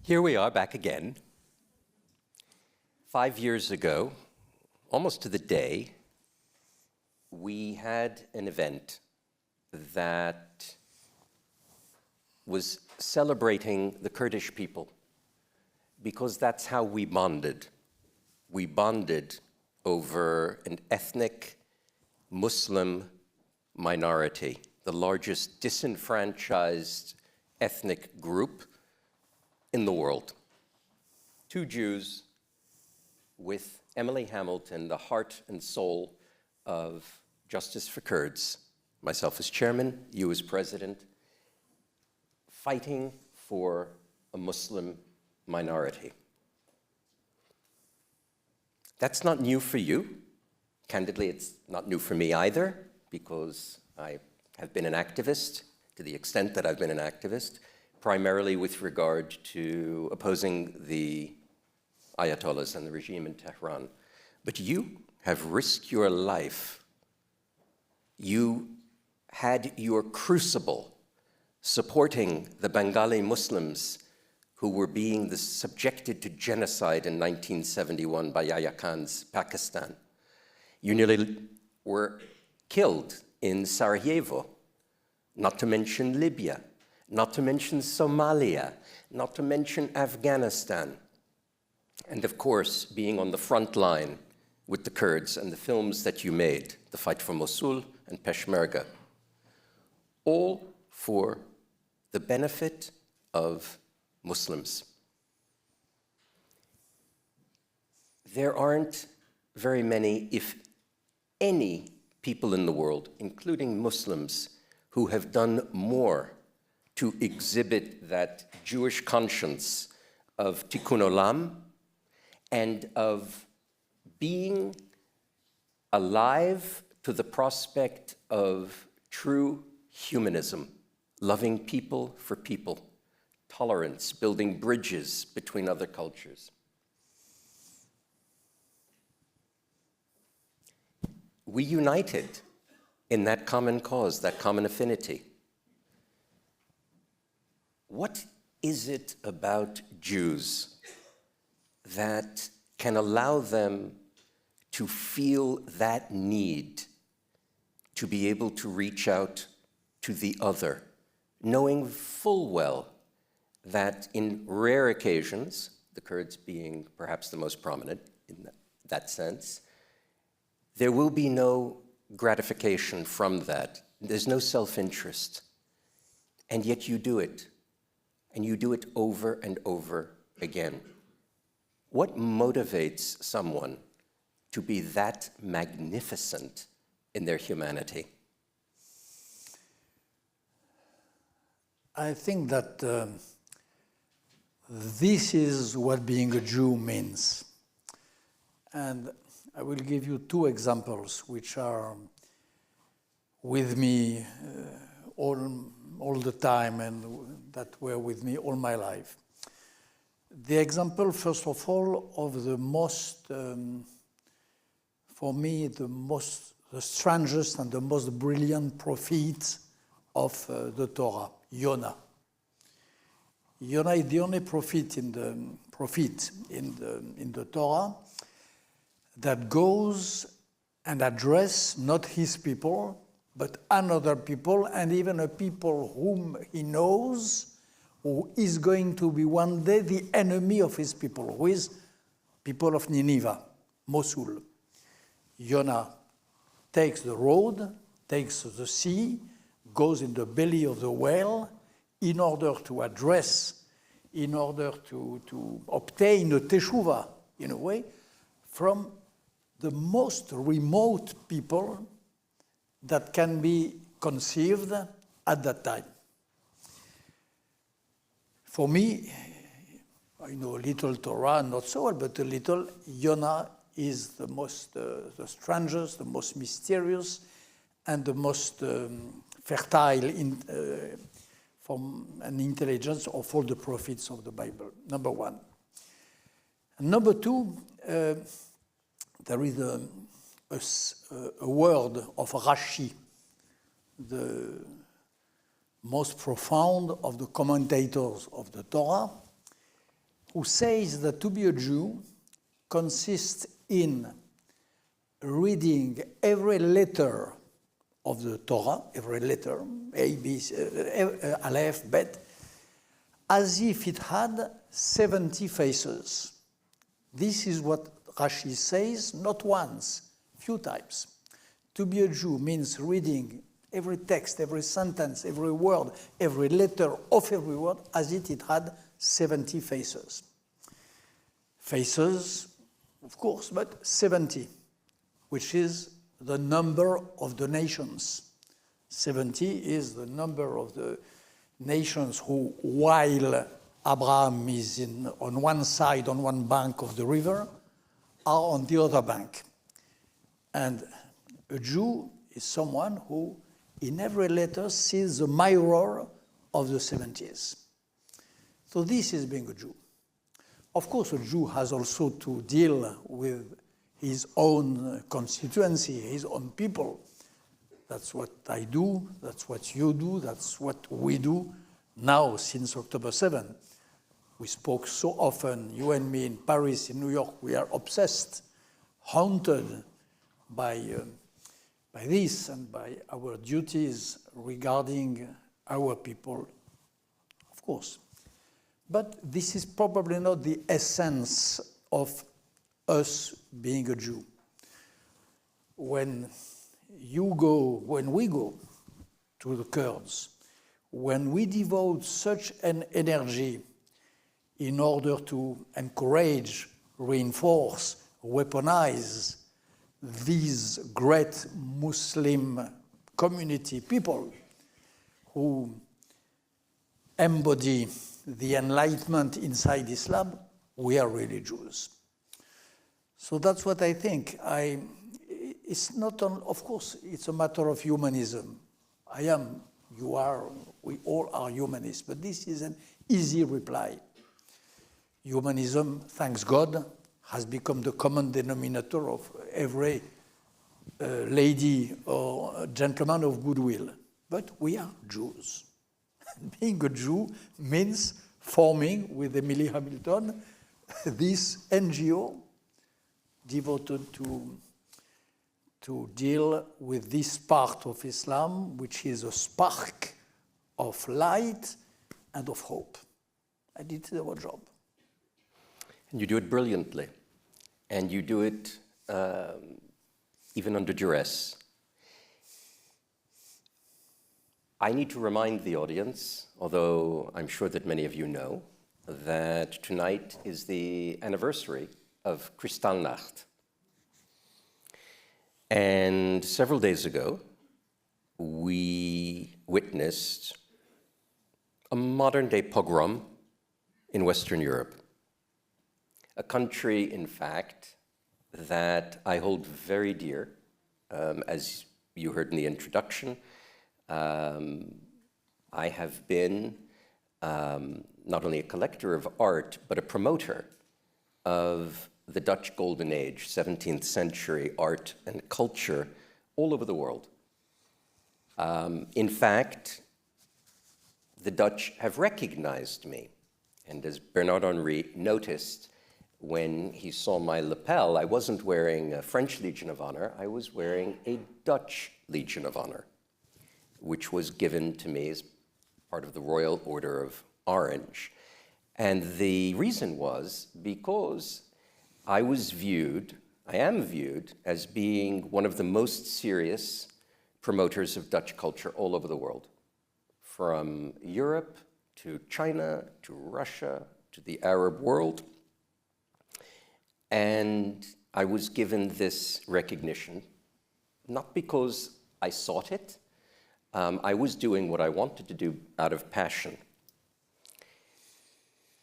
Here we are back again. 5 years ago, almost to the day, we had an event that was celebrating the Kurdish people, because that's how we bonded. We bonded over an ethnic Muslim minority, the largest disenfranchised ethnic group in the world. 2 Jews with Emily Hamilton, the heart and soul of Justice for Kurds, myself as chairman, you as president, fighting for a Muslim minority. That's not new for you. Candidly, it's not new for me either, because I have been an activist to the extent that I've been an activist, primarily with regard to opposing the Ayatollahs and the regime in Tehran. But you have risked your life. You had your crucible supporting the Bengali Muslims who were being subjected to genocide in 1971 by Yahya Khan's Pakistan. You nearly were killed in Sarajevo, not to mention Libya, not to mention Somalia, not to mention Afghanistan, and of course, being on the front line with the Kurds and the films that you made, The Fight for Mosul and Peshmerga, all for the benefit of Muslims. There aren't very many, if any, people in the world, including Muslims, who have done more to exhibit that Jewish conscience of tikkun olam and of being alive to the prospect of true humanism, loving people for people, tolerance, building bridges between other cultures. We united in that common cause, that common affinity. What is it about Jews that can allow them to feel that need to be able to reach out to the other, knowing full well that in rare occasions, the Kurds being perhaps the most prominent in that sense, there will be no gratification from that. There's no self-interest. And yet you do it. And you do it over and over again. What motivates someone to be that magnificent in their humanity? I think that this is what being a Jew means. And I will give you 2 examples which are with me all the time and that were with me all my life. The example, first of all, of the most, for me, the strangest and the most brilliant prophet of the Torah, Yonah. Yonah is the only prophet in the Torah that goes and addresses not his people, but another people, and even a people whom he knows, who is going to be one day the enemy of his people, who is people of Nineveh, Mosul. Yonah takes the road, takes the sea, goes in the belly of the whale in order to address, in order to obtain a teshuvah, in a way, from the most remote people that can be conceived at that time. For me, I know a little Torah, not so well, but a little, Yonah is the most, the strangest, the most mysterious, and the most fertile from an intelligence of all the prophets of the Bible, number 1. And number 2, there is a word of Rashi, the most profound of the commentators of the Torah, who says that to be a Jew consists in reading every letter of the Torah, every letter, A, B, C, Aleph, Bet, as if it had 70 faces. This is what Rashi says, not once, few times. To be a Jew means reading every text, every sentence, every word, every letter of every word, as if it had 70 faces. Faces, of course, but 70, which is the number of the nations. 70 is the number of the nations who, while Abraham is on one side, on one bank of the river, are on the other bank. And a Jew is someone who, in every letter, sees the mirror of the 70s. So this is being a Jew. Of course, a Jew has also to deal with his own constituency, his own people. That's what I do, that's what you do, that's what we do now since October 7. We spoke so often, you and me, in Paris, in New York. We are obsessed, haunted by this and by our duties regarding our people, of course. But this is probably not the essence of us being a Jew. When we go to the Kurds, when we devote such an energy in order to encourage, reinforce, weaponize these great Muslim community people who embody the enlightenment inside Islam, we are really Jews. So that's what I think. It's not, of course, it's a matter of humanism. I am, you are, we all are humanists, but this is an easy reply. Humanism, thanks God, has become the common denominator of every lady or gentleman of goodwill. But we are Jews. Being a Jew means forming, with Emily Hamilton, this NGO devoted to deal with this part of Islam, which is a spark of light and of hope. And it's our job. And you do it brilliantly. And you do it even under duress. I need to remind the audience, although I'm sure that many of you know, that tonight is the anniversary of Kristallnacht. And several days ago, we witnessed a modern-day pogrom in Western Europe. A country, in fact, that I hold very dear, as you heard in the introduction. I have been not only a collector of art, but a promoter of the Dutch Golden Age, 17th century art and culture all over the world. In fact, the Dutch have recognized me. And as Bernard-Henri noticed, when he saw my lapel, I wasn't wearing a French Legion of Honor, I was wearing a Dutch Legion of Honor, which was given to me as part of the Royal Order of Orange. And the reason was because I am viewed as being one of the most serious promoters of Dutch culture all over the world, from Europe to China to Russia to the Arab world. And I was given this recognition, not because I sought it. I was doing what I wanted to do out of passion.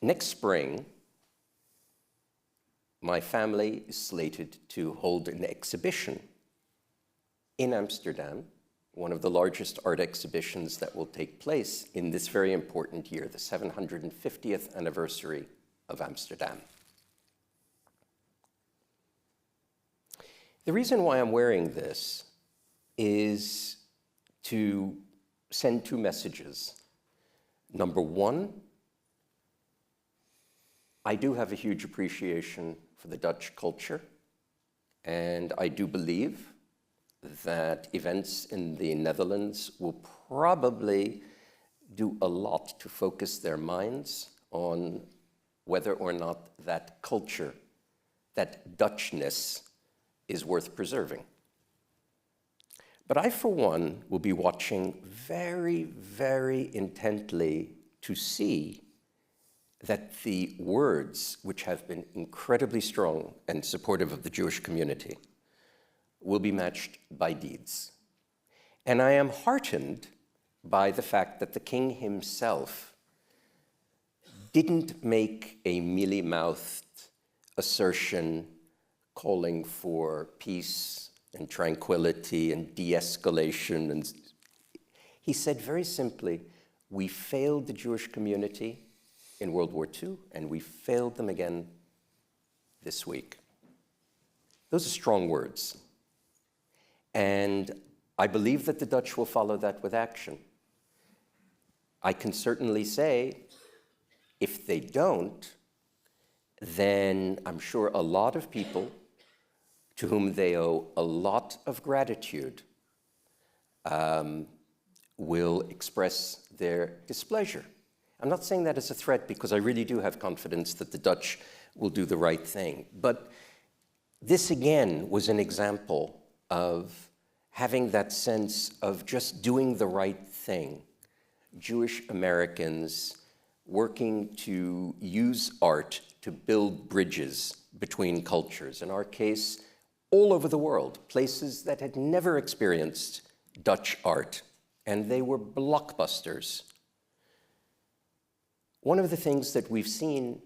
Next spring, my family is slated to hold an exhibition in Amsterdam, one of the largest art exhibitions that will take place in this very important year, the 750th anniversary of Amsterdam. The reason why I'm wearing this is to send two messages. Number one, I do have a huge appreciation for the Dutch culture, and I do believe that events in the Netherlands will probably do a lot to focus their minds on whether or not that culture, that Dutchness, is worth preserving. But I, for one, will be watching very, very intently to see that the words, which have been incredibly strong and supportive of the Jewish community, will be matched by deeds. And I am heartened by the fact that the king himself didn't make a mealy-mouthed assertion calling for peace and tranquility and de-escalation. And he said very simply, we failed the Jewish community in World War II, and we failed them again this week. Those are strong words. And I believe that the Dutch will follow that with action. I can certainly say, if they don't, then I'm sure a lot of people to whom they owe a lot of gratitude will express their displeasure. I'm not saying that as a threat, because I really do have confidence that the Dutch will do the right thing. But this, again, was an example of having that sense of just doing the right thing. Jewish Americans working to use art to build bridges between cultures. In our case, all over the world, places that had never experienced Dutch art, and they were blockbusters. One of the things that we've seen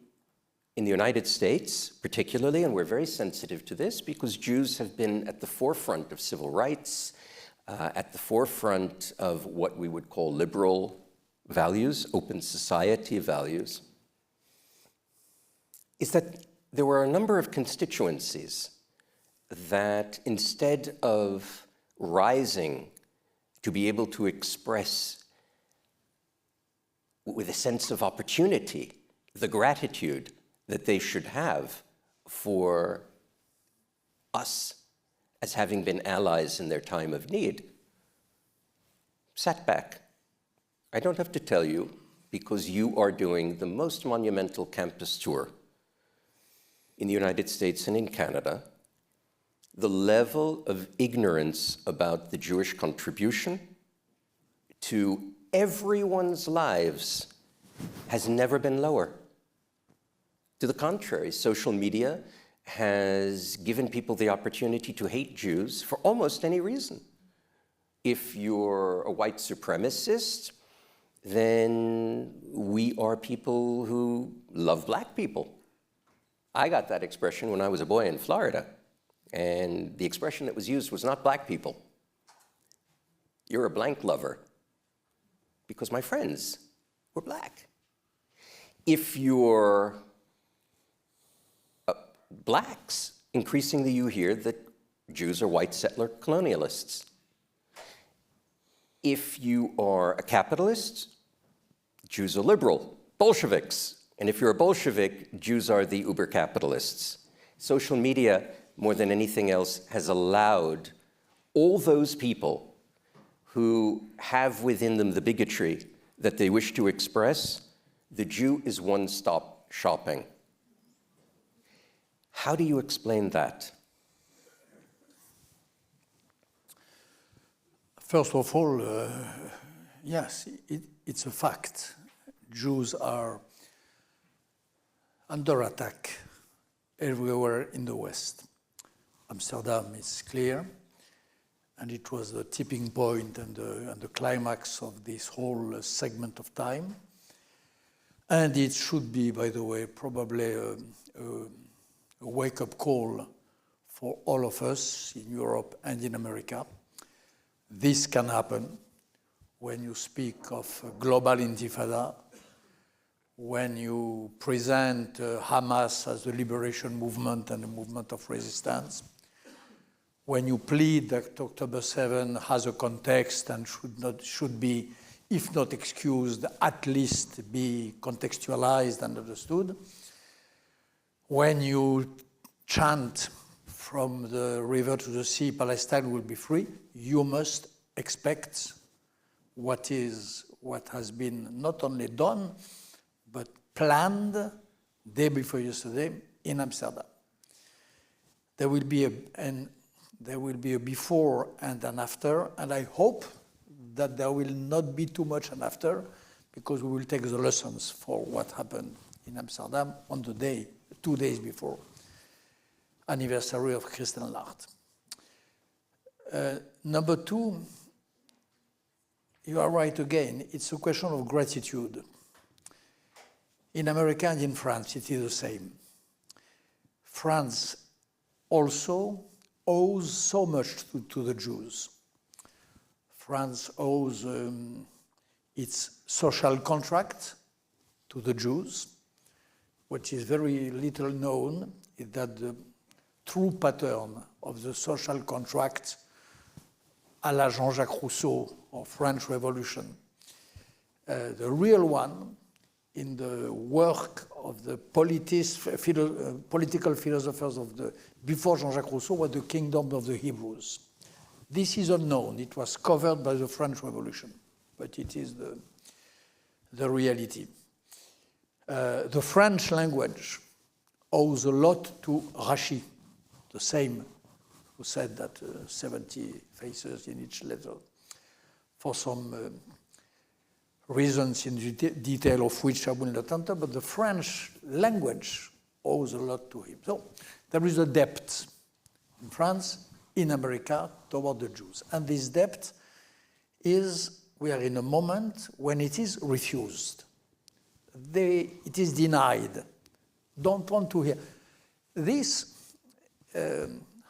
in the United States, particularly, and we're very sensitive to this because Jews have been at the forefront of civil rights, at the forefront of what we would call liberal values, open society values, is that there were a number of constituencies that, instead of rising to be able to express with a sense of opportunity the gratitude that they should have for us as having been allies in their time of need, sat back. I don't have to tell you, because you are doing the most monumental campus tour in the United States and in Canada. The level of ignorance about the Jewish contribution to everyone's lives has never been lower. To the contrary, social media has given people the opportunity to hate Jews for almost any reason. If you're a white supremacist, then we are people who love black people. I got that expression when I was a boy in Florida, and the expression that was used was not black people. You're a blank lover, because my friends were black. If you're blacks, increasingly you hear that Jews are white settler colonialists. If you are a capitalist, Jews are liberal, Bolsheviks. And if you're a Bolshevik, Jews are the uber capitalists. Social media, more than anything else, has allowed all those people who have within them the bigotry that they wish to express. The Jew is one-stop shopping. How do you explain that? First of all, yes, it's a fact. Jews are under attack everywhere in the West. Amsterdam is clear, and it was the tipping point and the climax of this whole segment of time. And it should be, by the way, probably a wake-up call for all of us in Europe and in America. This can happen when you speak of global intifada, when you present Hamas as the liberation movement and a movement of resistance, when you plead that October 7 has a context and should be, if not excused, at least be contextualized and understood. when you chant from the river to the sea, Palestine will be free, you must expect what has been not only done, but planned day before yesterday in Amsterdam. There will be a before and an after, and I hope that there will not be too much an after, because we will take the lessons for what happened in Amsterdam on the day, 2 days before anniversary of Kristallnacht. Number two, you are right again, it's a question of gratitude. In America and in France, it is the same. France also owes so much to the Jews. France owes its social contract to the Jews. What is very little known is that the true pattern of the social contract à la Jean-Jacques Rousseau or French Revolution, the real one in the work of the political philosophers of the before Jean-Jacques Rousseau was the kingdom of the Hebrews. This is unknown. It was covered by the French Revolution, but it is the reality. The French language owes a lot to Rachi, the same who said that 70 faces in each letter, for some reasons in detail of which I will not enter, but the French language owes a lot to him. So there is a debt in France, in America, toward the Jews. And this debt is, we are in a moment when it is refused. It is denied. Don't want to hear. This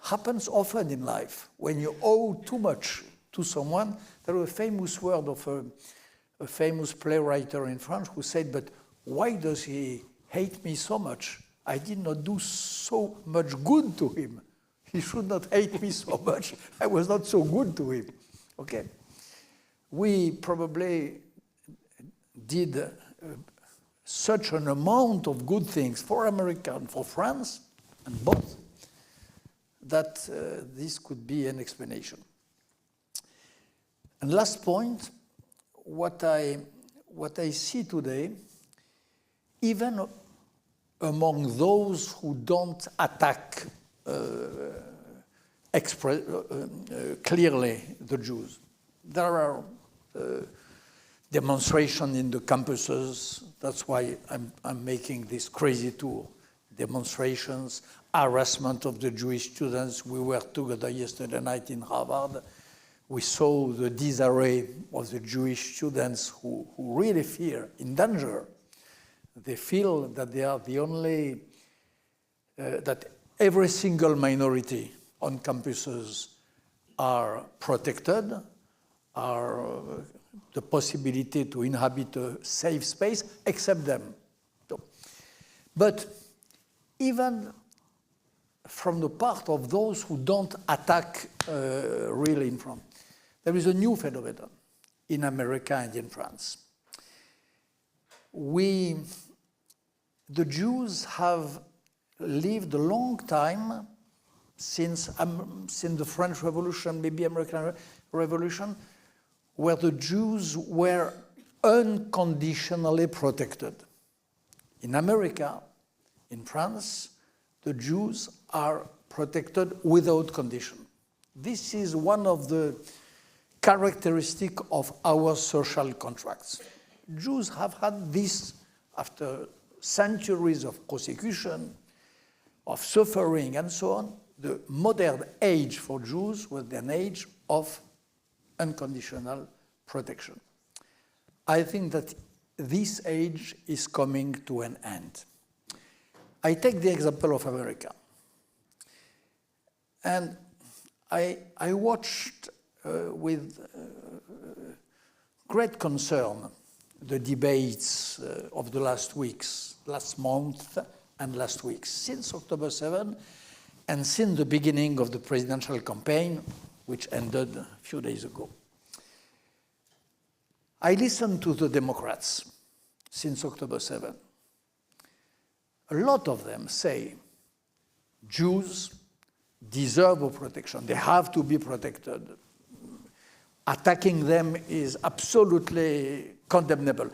happens often in life. When you owe too much to someone, there was a famous word of a famous playwright in France who said, but why does he hate me so much? I did not do so much good to him. He should not hate me so much. I was not so good to him. Okay. We probably did such an amount of good things for America and for France, and both, that this could be an explanation. And last point, what I see today, even among those who don't attack clearly the Jews, there are demonstrations in the campuses. That's why I'm making this crazy tour. Demonstrations, harassment of the Jewish students. We were together yesterday night in Harvard. We saw the disarray of the Jewish students who really fear, in danger. They feel that they are the only, that every single minority on campuses are protected, are the possibility to inhabit a safe space, except them. So, but even from the part of those who don't attack really in front, there is a new phenomenon in America and in France. The Jews have lived a long time since the French Revolution, maybe American Revolution, where the Jews were unconditionally protected. In America, in France, the Jews are protected without condition. This is one of the characteristics of our social contracts. Jews have had this after centuries of persecution, of suffering, and so on. The modern age for Jews was an age of unconditional protection. I think that this age is coming to an end. I take the example of America. And I watched with great concern the debates of the last weeks, last month and last week, since October 7 and since the beginning of the presidential campaign, which ended a few days ago. I listened to the Democrats since October 7. A lot of them say Jews deserve protection. They have to be protected. Attacking them is absolutely condemnable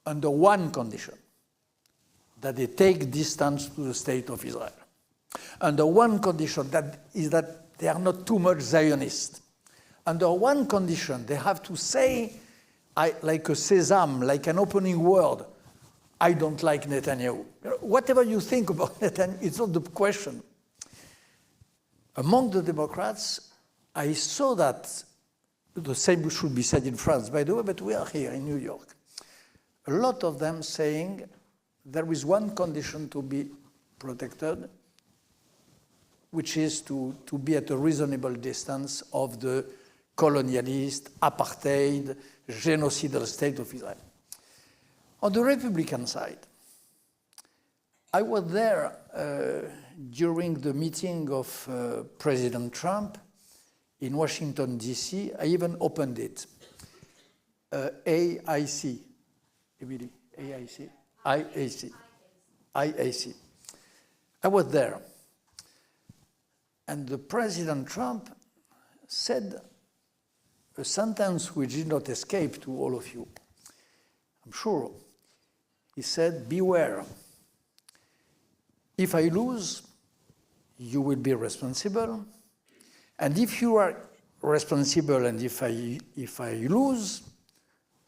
under one condition, that they take distance to the state of Israel. Under one condition, that is that they are not too much Zionist. Under one condition, they have to say, like a sesame, like an opening word, I don't like Netanyahu. Whatever you think about Netanyahu, it's not the question. Among the Democrats, I saw that the same should be said in France, by the way, but we are here in New York. A lot of them saying there is one condition to be protected, which is to be at a reasonable distance of the colonialist, apartheid, genocidal state of Israel. On the Republican side, I was there during the meeting of President Trump in Washington, D.C. I even opened it. AIC. Emily, AIC? IAC. IAC. I was there. And the President Trump said a sentence which did not escape to all of you. I'm sure. He said, beware. If I lose, you will be responsible. And if you are responsible and if I lose,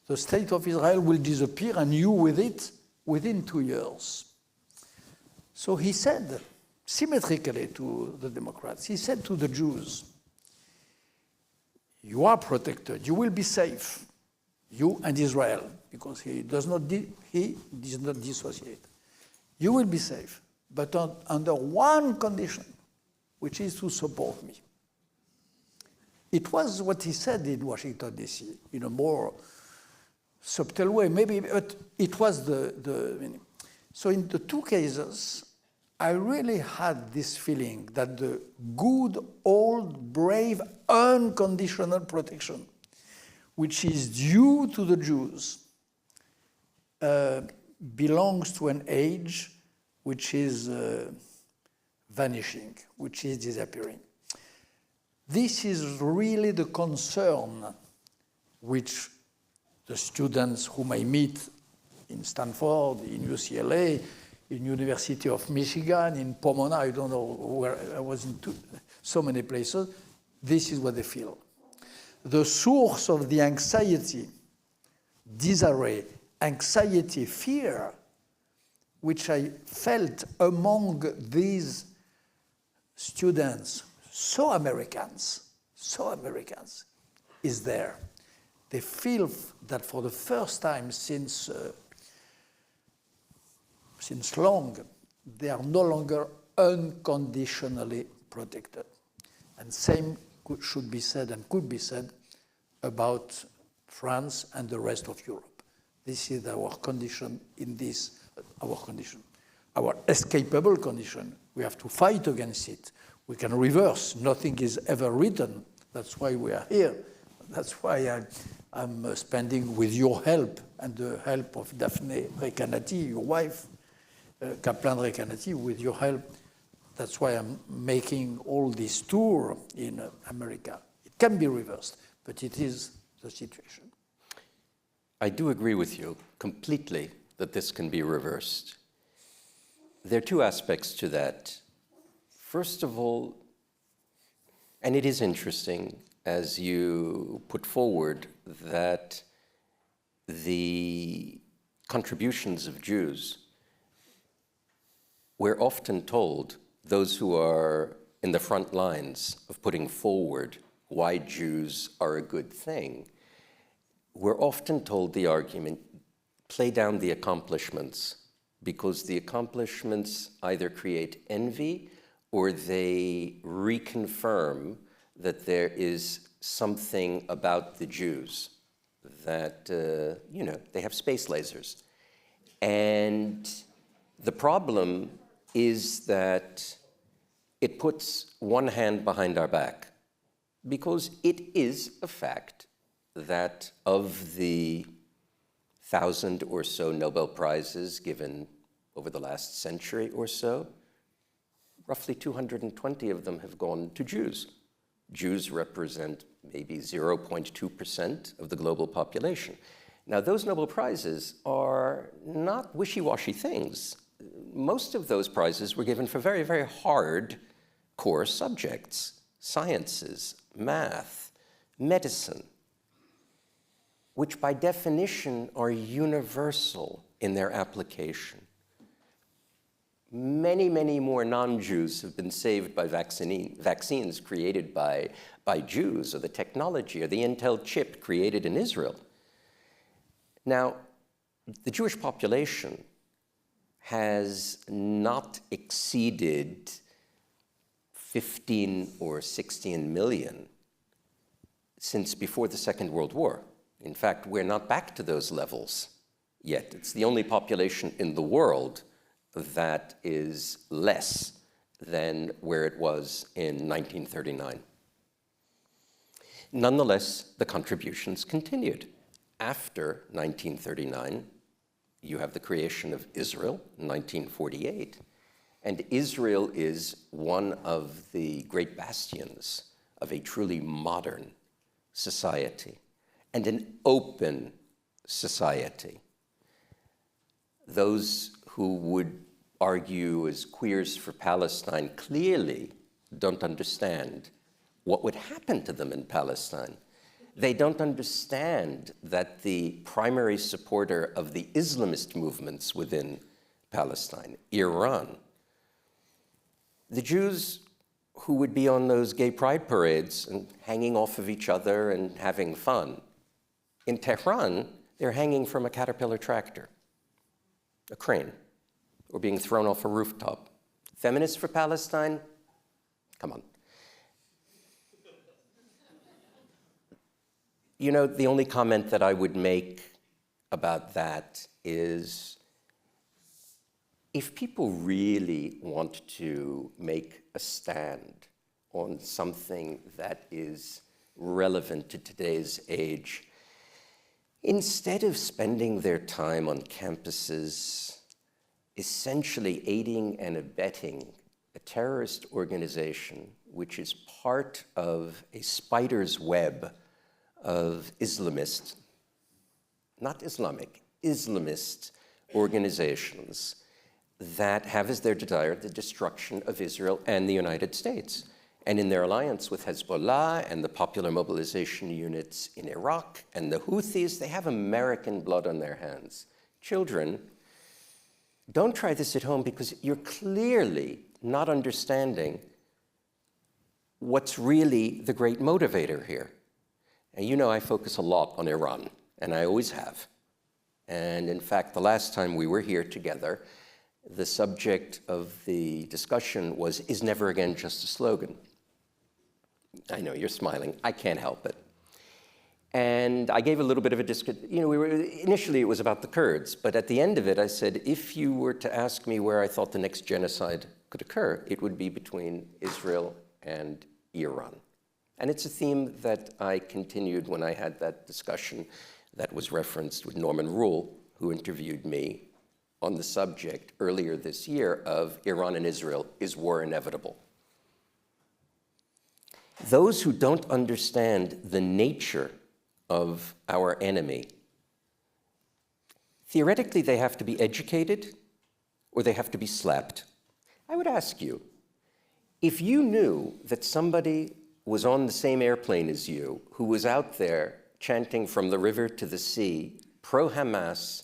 the state of Israel will disappear and you with it within 2 years. So he said, symmetrically to the Democrats, he said to the Jews, you are protected, you will be safe, you and Israel, because he does not dissociate. You will be safe, but under one condition, which is to support me. It was what he said in Washington, D.C., in a more subtle way, maybe, but it was the meaning. So in the two cases, I really had this feeling that the good, old, brave, unconditional protection, which is due to the Jews, belongs to an age which is vanishing, which is disappearing. This is really the concern which the students whom I meet in Stanford, in UCLA, in University of Michigan, in Pomona, I don't know where, I was in so many places, this is what they feel. The source of the anxiety, disarray, anxiety, fear, which I felt among these students, so Americans, is there. They feel that for the first time since long, they are no longer unconditionally protected. And same should be said and could be said about France and the rest of Europe. This is our condition in this, our condition. Our escapable condition, we have to fight against it. We can reverse, nothing is ever written. That's why we are here. That's why I'm spending with your help and the help of Daphne Recanati, your wife, Kaplan Recanati, with your help. That's why I'm making all this tour in America. It can be reversed, but it is the situation. I do agree with you completely that this can be reversed. There are two aspects to that. First of all, and it is interesting as you put forward that the contributions of Jews, we're often told, those who are in the front lines of putting forward why Jews are a good thing, we're often told the argument, play down the accomplishments, because the accomplishments either create envy or they reconfirm that there is something about the Jews that, they have space lasers. And the problem is that it puts one hand behind our back, because it is a fact that of the 1,000 or so Nobel Prizes given over the last century or so, roughly 220 of them have gone to Jews. Jews represent maybe 0.2% of the global population. Now, those Nobel Prizes are not wishy-washy things. Most of those prizes were given for very, very hard core subjects: sciences, math, medicine, which by definition are universal in their application. Many, many more non-Jews have been saved by vaccines created by Jews, or the technology, or the Intel chip created in Israel. Now, the Jewish population has not exceeded 15 or 16 million since before the Second World War. In fact, we're not back to those levels yet. It's the only population in the world that is less than where it was in 1939. Nonetheless, the contributions continued. After 1939, you have the creation of Israel in 1948, and Israel is one of the great bastions of a truly modern society and an open society. Those who would argue as queers for Palestine clearly don't understand what would happen to them in Palestine. They don't understand that the primary supporter of the Islamist movements within Palestine, Iran, the Jews who would be on those gay pride parades and hanging off of each other and having fun, in Tehran, they're hanging from a Caterpillar tractor, a crane, or being thrown off a rooftop. Feminists for Palestine? Come on. You know, the only comment that I would make about that is, if people really want to make a stand on something that is relevant to today's age, instead of spending their time on campuses essentially aiding and abetting a terrorist organization which is part of a spider's web of Islamist, not Islamic, Islamist organizations that have as their desire the destruction of Israel and the United States. And in their alliance with Hezbollah and the popular mobilization units in Iraq and the Houthis, they have American blood on their hands. Children, don't try this at home, because you're clearly not understanding what's really the great motivator here. And you know I focus a lot on Iran, and I always have. And in fact, the last time we were here together, the subject of the discussion was, "Is never again just a slogan?" I know, you're smiling. I can't help it. And I gave a little bit of a initially it was about the Kurds, but at the end of it I said, if you were to ask me where I thought the next genocide could occur, it would be between Israel and Iran. And it's a theme that I continued when I had that discussion that was referenced with Norman Rule, who interviewed me on the subject earlier this year of Iran and Israel, is war inevitable? Those who don't understand the nature of our enemy, theoretically they have to be educated or they have to be slapped. I would ask you, if you knew that somebody was on the same airplane as you, who was out there chanting from the river to the sea, pro-Hamas,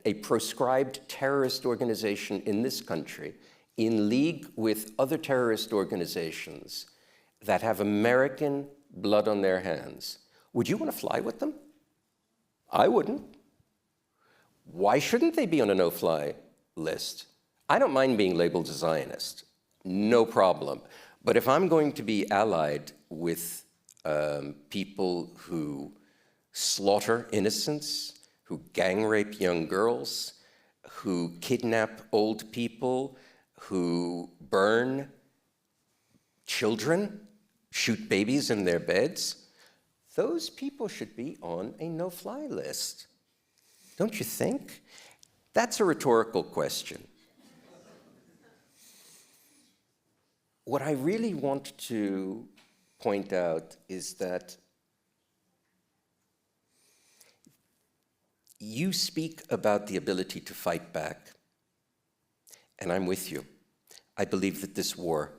a proscribed terrorist organization in this country, in league with other terrorist organizations that have American blood on their hands, would you want to fly with them? I wouldn't. Why shouldn't they be on a no-fly list? I don't mind being labeled a Zionist, no problem. But if I'm going to be allied with people who slaughter innocents, who gang rape young girls, who kidnap old people, who burn children, shoot babies in their beds, those people should be on a no-fly list. Don't you think? That's a rhetorical question. what I really want to point out is that you speak about the ability to fight back, and I'm with you. I believe that this war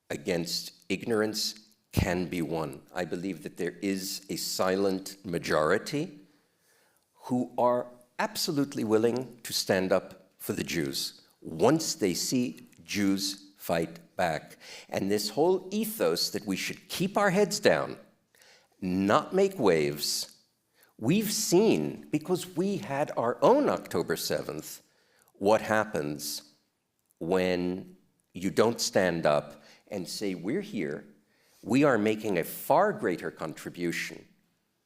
against ignorance can be won. I believe that there is a silent majority who are absolutely willing to stand up for the Jews once they see Jews fight back. And this whole ethos that we should keep our heads down, not make waves, we've seen, because we had our own October 7th, what happens when you don't stand up and say, we're here, we are making a far greater contribution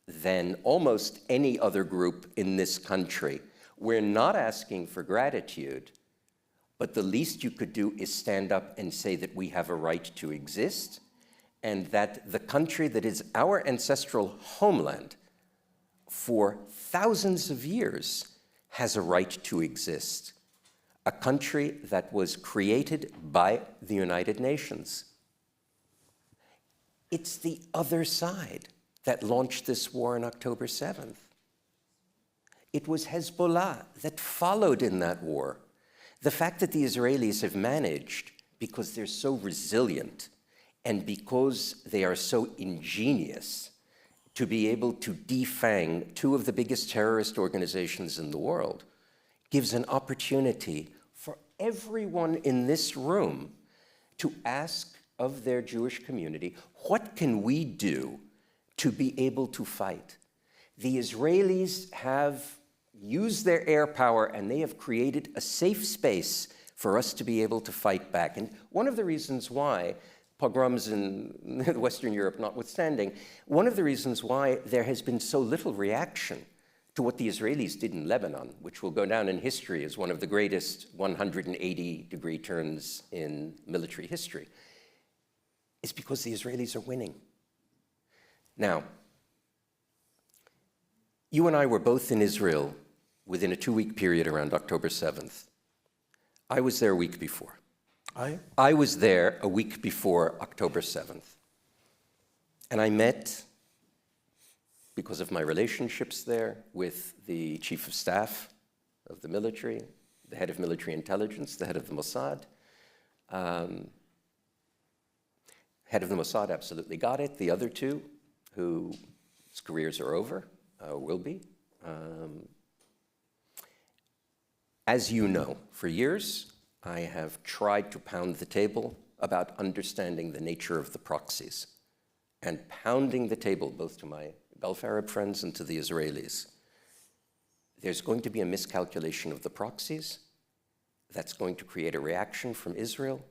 than almost any other group in this country. We're not asking for gratitude, but the least you could do is stand up and say that we have a right to exist, and that the country that is our ancestral homeland for thousands of years has a right to exist. A country that was created by the United Nations. It's the other side that launched this war on October 7th. It was Hezbollah that followed in that war. The fact that the Israelis have managed, because they're so resilient and because they are so ingenious, to be able to defang two of the biggest terrorist organizations in the world, gives an opportunity for everyone in this room to ask of their Jewish community, what can we do to be able to fight? The Israelis have used their air power and they have created a safe space for us to be able to fight back. And one of the reasons why, pogroms in Western Europe notwithstanding, one of the reasons why there has been so little reaction to what the Israelis did in Lebanon, which will go down in history as one of the greatest 180-degree turns in military history, is because the Israelis are winning. Now, you and I were both in Israel within a 2-week period around October 7th. I was there a week before. I was there a week before October 7th. And I met, because of my relationships there, with the chief of staff of the military, the head of military intelligence, the head of the Mossad. Head of the Mossad absolutely got it. The other two, whose careers are over, will be. As you know, for years, I have tried to pound the table about understanding the nature of the proxies and pounding the table both to my Gulf Arab friends and to the Israelis. There's going to be a miscalculation of the proxies that's going to create a reaction from Israel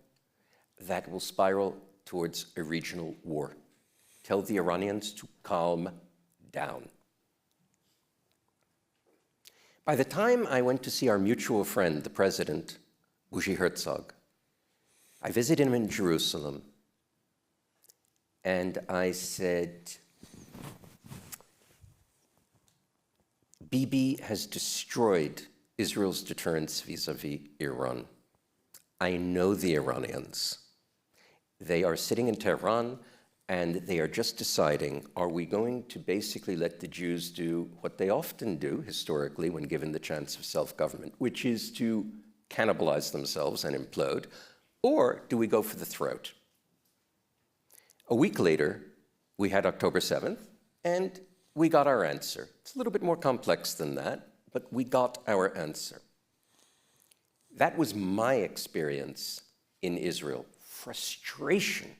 that will spiral towards a regional war. Tell the Iranians to calm down. By the time I went to see our mutual friend, the president, Bougie Herzog, I visited him in Jerusalem, and I said, Bibi has destroyed Israel's deterrence vis-a-vis Iran. I know the Iranians. They are sitting in Tehran, and they are just deciding, are we going to basically let the Jews do what they often do historically when given the chance of self-government, which is to cannibalize themselves and implode, or do we go for the throat? A week later, we had October 7th, and we got our answer. It's a little bit more complex than that, but we got our answer. That was my experience in Israel. Frustration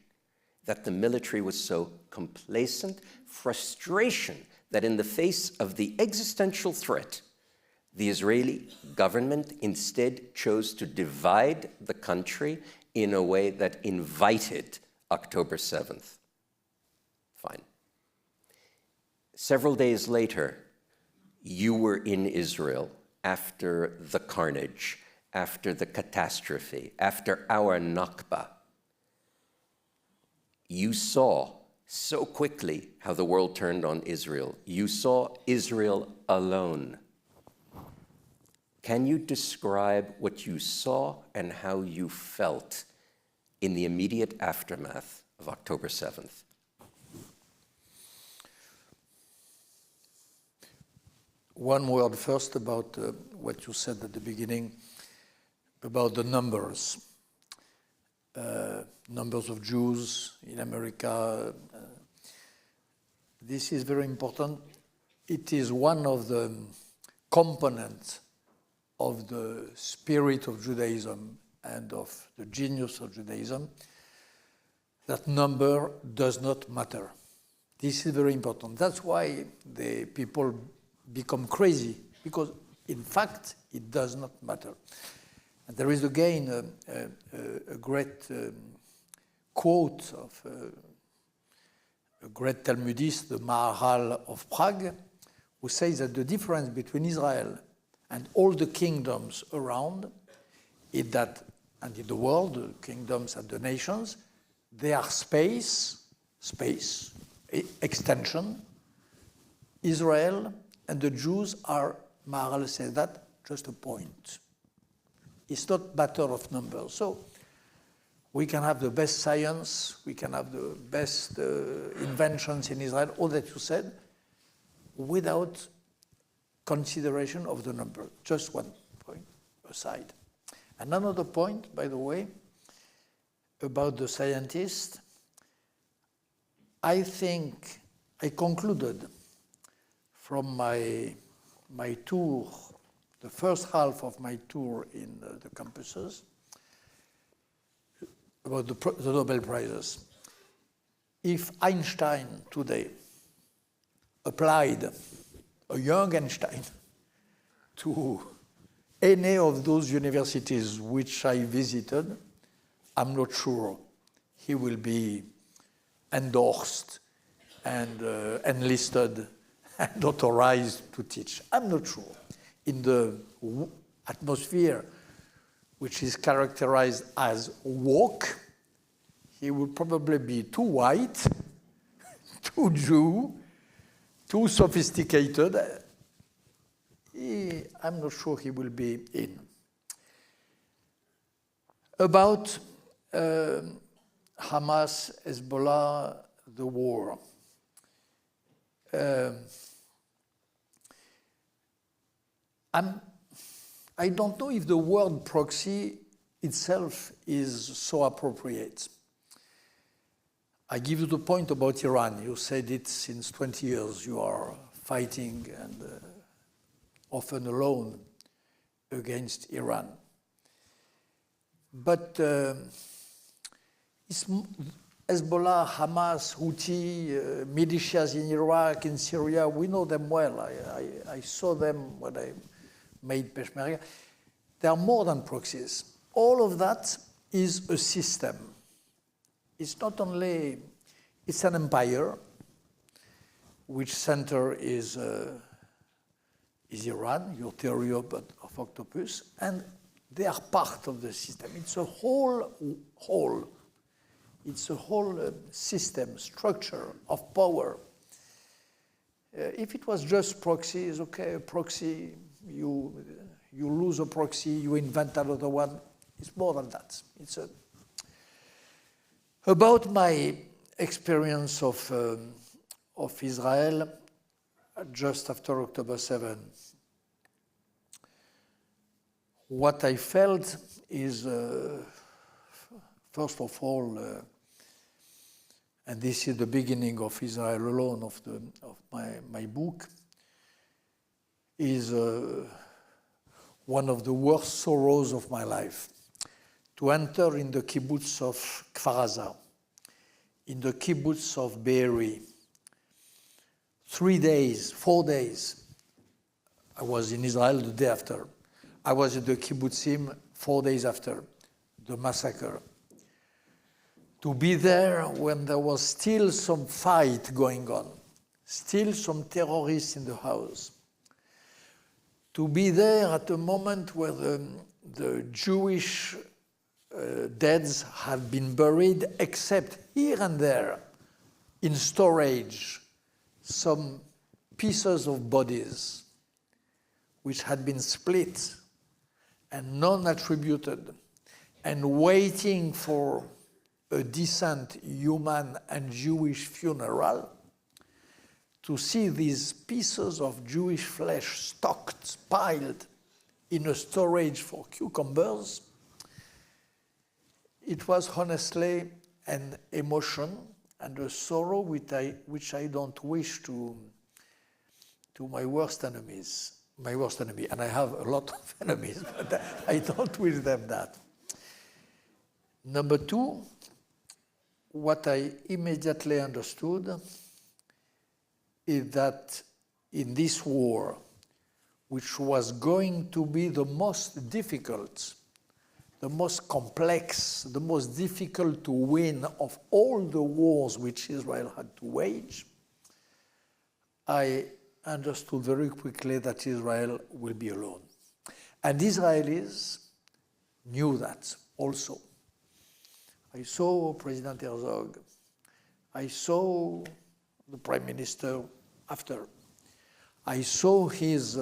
that the military was so complacent, frustration that in the face of the existential threat, the Israeli government instead chose to divide the country in a way that invited October 7th. Fine. Several days later, you were in Israel after the carnage, after the catastrophe, after our Nakba. You saw so quickly how the world turned on Israel. You saw Israel alone. Can you describe what you saw and how you felt in the immediate aftermath of October 7th? One word first about what you said at the beginning about the numbers. Numbers of Jews in America. This is very important. It is one of the components of the spirit of Judaism and of the genius of Judaism. That number does not matter. This is very important. That's why the people become crazy, because in fact it does not matter. And there is again a great quote of a great Talmudist, the Maharal of Prague, who says that the difference between Israel and all the kingdoms around is that, and in the world, the kingdoms and the nations, they are space, extension. Israel and the Jews are, Maharal says that, just a point. It's not a matter of numbers. So we can have the best science, we can have the best inventions in Israel, all that you said, without consideration of the number. Just one point aside. And another point, by the way, about the scientists, I think I concluded from my tour, the first half of my tour in the campuses, about the Nobel Prizes. If Einstein today applied a young Einstein to any of those universities which I visited, I'm not sure he will be endorsed and enlisted and authorized to teach. I'm not sure. In the atmosphere which is characterized as woke, he will probably be too white, too Jew, too sophisticated. I'm not sure he will be in. About Hamas, Hezbollah, the war. I don't know if the word proxy itself is so appropriate. I give you the point about Iran. You said it since 20 years. You are fighting and often alone against Iran. But it's Hezbollah, Hamas, Houthi, militias in Iraq, in Syria, we know them well. I saw them when I made Peshmerga. They are more than proxies. All of that is a system. It's not only, it's an empire, which center is Iran, your theory of octopus, and they are part of the system. It's a whole. It's a whole system, structure of power. If it was just proxy, it's okay, a proxy, you lose a proxy, you invent another one. It's more than that. About my experience of Israel just after October 7, what I felt is, first of all, and this is the beginning of Israel Alone, of my book, is one of the worst sorrows of my life. To enter in the kibbutz of Kfar Aza, in the kibbutz of Be'eri, 4 days, I was in Israel the day after. I was at the kibbutzim 4 days after the massacre. To be there when there was still some fight going on, still some terrorists in the house. To be there at a moment where the Jewish deads have been buried, except here and there, in storage, some pieces of bodies which had been split and non-attributed, and waiting for a decent human and Jewish funeral, to see these pieces of Jewish flesh stocked, piled in a storage for cucumbers, it was honestly an emotion and a sorrow which I don't wish to my worst enemy. And I have a lot of enemies, but I don't wish them that. Number two, what I immediately understood is that in this war, which was going to be the most difficult, the most complex, the most difficult to win of all the wars which Israel had to wage, I understood very quickly that Israel will be alone. And Israelis knew that also. I saw President Herzog. I saw the Prime Minister after. I saw his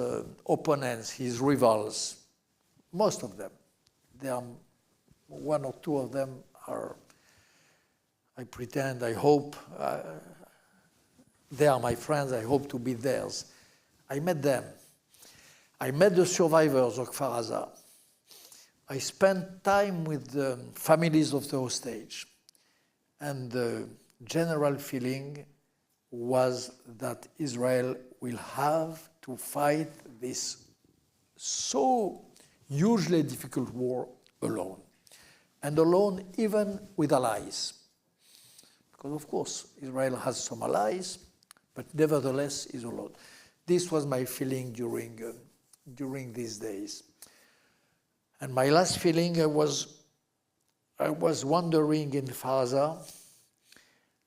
opponents, his rivals, most of them. There are one or two of them are, I pretend, I hope, they are my friends, I hope to be theirs. I met them. I met the survivors of Kfar Aza. I spent time with the families of the hostage. And the general feeling was that Israel will have to fight this so hugely difficult war alone. And alone even with allies. Because of course, Israel has some allies, but nevertheless is alone. This was my feeling during these days. And my last feeling, I was wandering in Kfar Aza.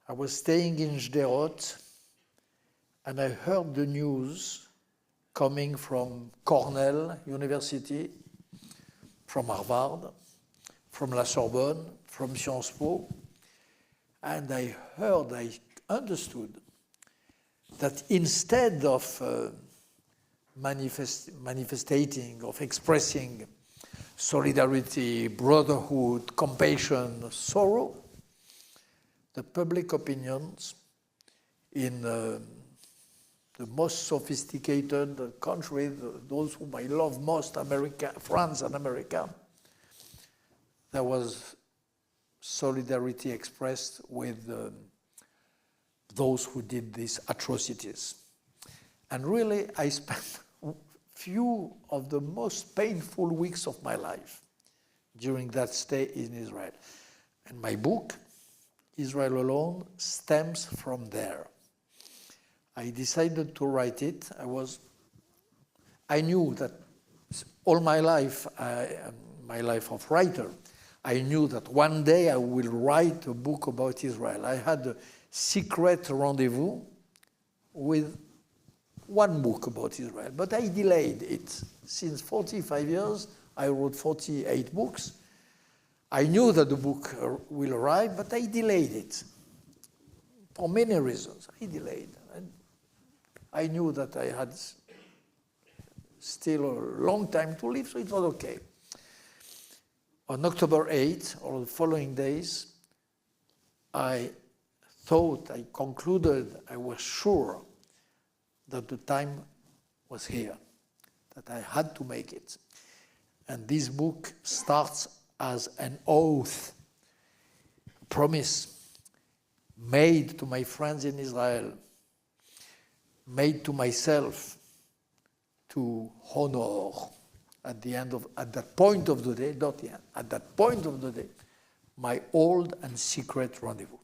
I was staying in Sderot, and I heard the news coming from Cornell University, from Harvard, from La Sorbonne, from Sciences Po, and I understood that instead of manifesting, of expressing solidarity, brotherhood, compassion, sorrow, the public opinions in the most sophisticated country, those whom I love most, America, France and America, there was solidarity expressed with those who did these atrocities. And really, I spent few of the most painful weeks of my life during that stay in Israel. And my book, Israel Alone, stems from there. I decided to write it. I knew that all my life, my life of writer, I knew that one day I will write a book about Israel. I had a secret rendezvous with one book about Israel, but I delayed it. Since 45 years, I wrote 48 books. I knew that the book will arrive, but I delayed it for many reasons. I delayed. And I knew that I had still a long time to live, so it was okay. On October 8th, or the following days, I concluded, I was sure that the time was here, that I had to make it. And this book starts as an oath, a promise made to my friends in Israel, made to myself, to honor at that point of the day, not yet, at that point of the day, my old and secret rendezvous.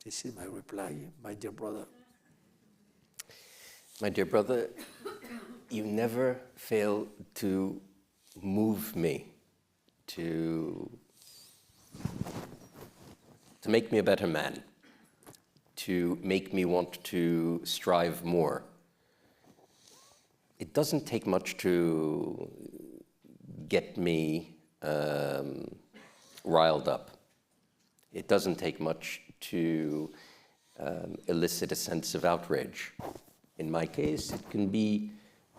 This is my reply, my dear brother. My dear brother, you never fail to move me, to make me a better man, to make me want to strive more. It doesn't take much to get me riled up. It doesn't take much to elicit a sense of outrage. In my case, it can be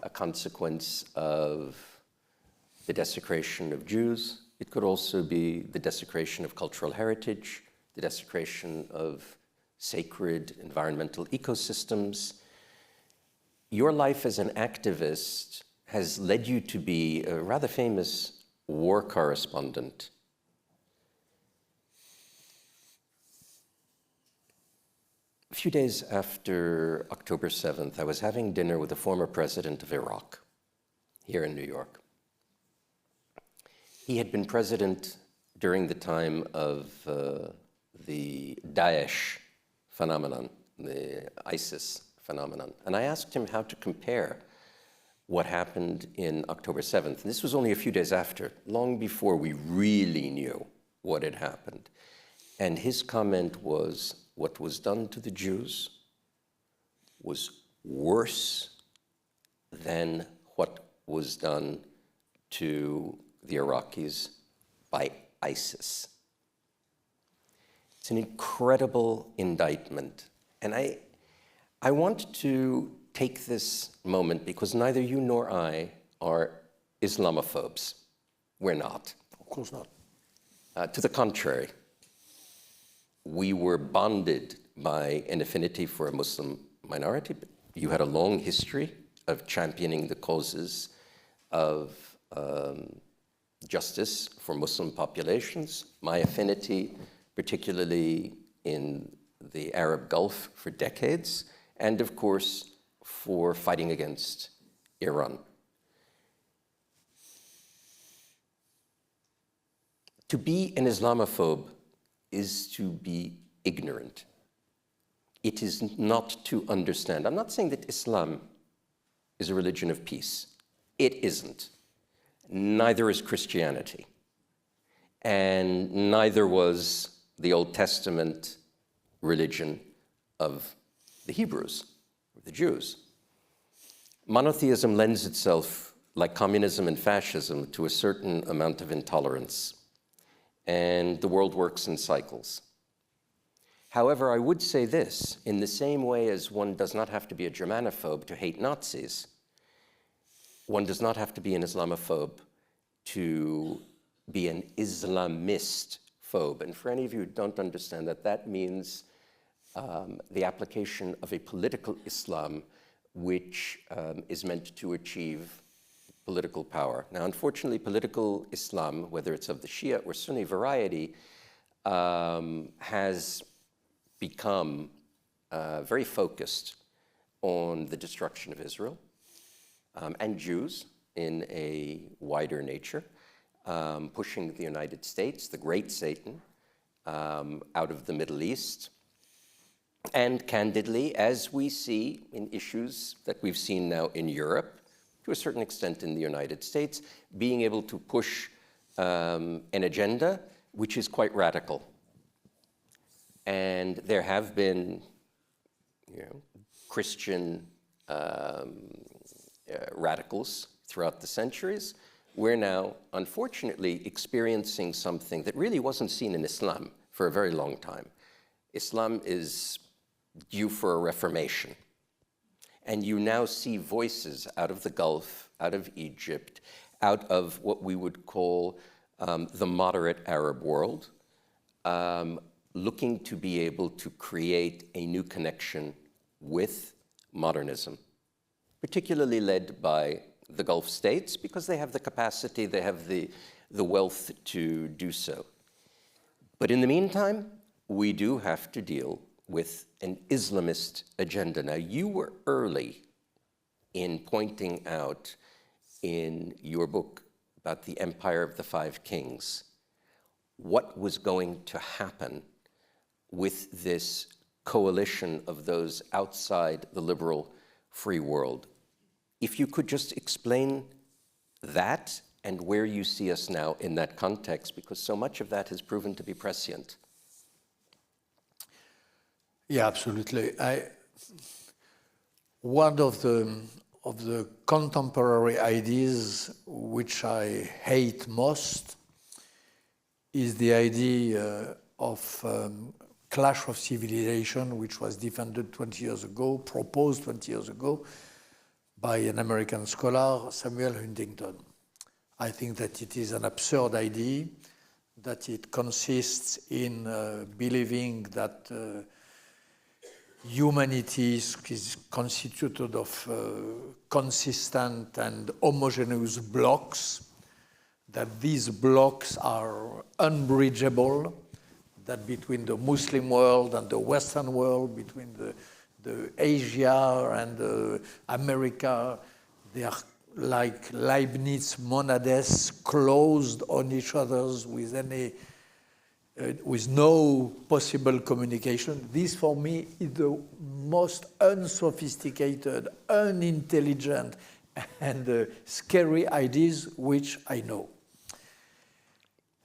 a consequence of the desecration of Jews, It could also be the desecration of cultural heritage, the desecration of sacred environmental ecosystems. Your life as an activist has led you to be a rather famous war correspondent. A few days after October 7th, I was having dinner with the former president of Iraq here in New York. He had been president during the time of the Daesh phenomenon, the ISIS phenomenon. And I asked him how to compare what happened in October 7th. And this was only a few days after, long before we really knew what had happened. And his comment was, what was done to the Jews was worse than what was done to the Iraqis by ISIS. It's an incredible indictment. And I want to take this moment because neither you nor I are Islamophobes. We're not. Of course not. To the contrary, we were bonded by an affinity for a Muslim minority. You had a long history of championing the causes of justice for Muslim populations. My affinity, particularly in the Arab Gulf for decades, and of course, for fighting against Iran. To be an Islamophobe is to be ignorant. It is not to understand. I'm not saying that Islam is a religion of peace. It isn't. Neither is Christianity. And neither was the Old Testament religion of the Hebrews, or the Jews. Monotheism lends itself, like communism and fascism, to a certain amount of intolerance. And the world works in cycles. However, I would say this, in the same way as one does not have to be a Germanophobe to hate Nazis, one does not have to be an Islamophobe to be an Islamist phobe. And for any of you who don't understand that, that means the application of a political Islam which is meant to achieve political power. Now, unfortunately, political Islam, whether it's of the Shia or Sunni variety, has become very focused on the destruction of Israel and Jews in a wider nature, pushing the United States, the great Satan, out of the Middle East. And candidly, as we see in issues that we've seen now in Europe, to a certain extent in the United States, being able to push an agenda which is quite radical. And there have been, Christian radicals throughout the centuries. We're now, unfortunately, experiencing something that really wasn't seen in Islam for a very long time. Islam is due for a reformation. And you now see voices out of the Gulf, out of Egypt, out of what we would call the moderate Arab world, looking to be able to create a new connection with modernism, particularly led by the Gulf states, because they have the capacity, they have the wealth to do so. But in the meantime, we do have to deal with an Islamist agenda. Now, you were early in pointing out in your book about the Empire of the Five Kings what was going to happen with this coalition of those outside the liberal free world. If you could just explain that and where you see us now in that context, because so much of that has proven to be prescient. Yeah, absolutely. One of the contemporary ideas which I hate most is the idea of clash of civilization, which was defended 20 years ago, proposed 20 years ago by an American scholar, Samuel Huntington. I think that it is an absurd idea, that it consists in believing that humanity is constituted of consistent and homogeneous blocks, that these blocks are unbridgeable, that between the Muslim world and the Western world, between the Asia and America, they are like Leibniz monades closed on each other's with no possible communication. This for me is the most unsophisticated, unintelligent, and scary ideas which I know.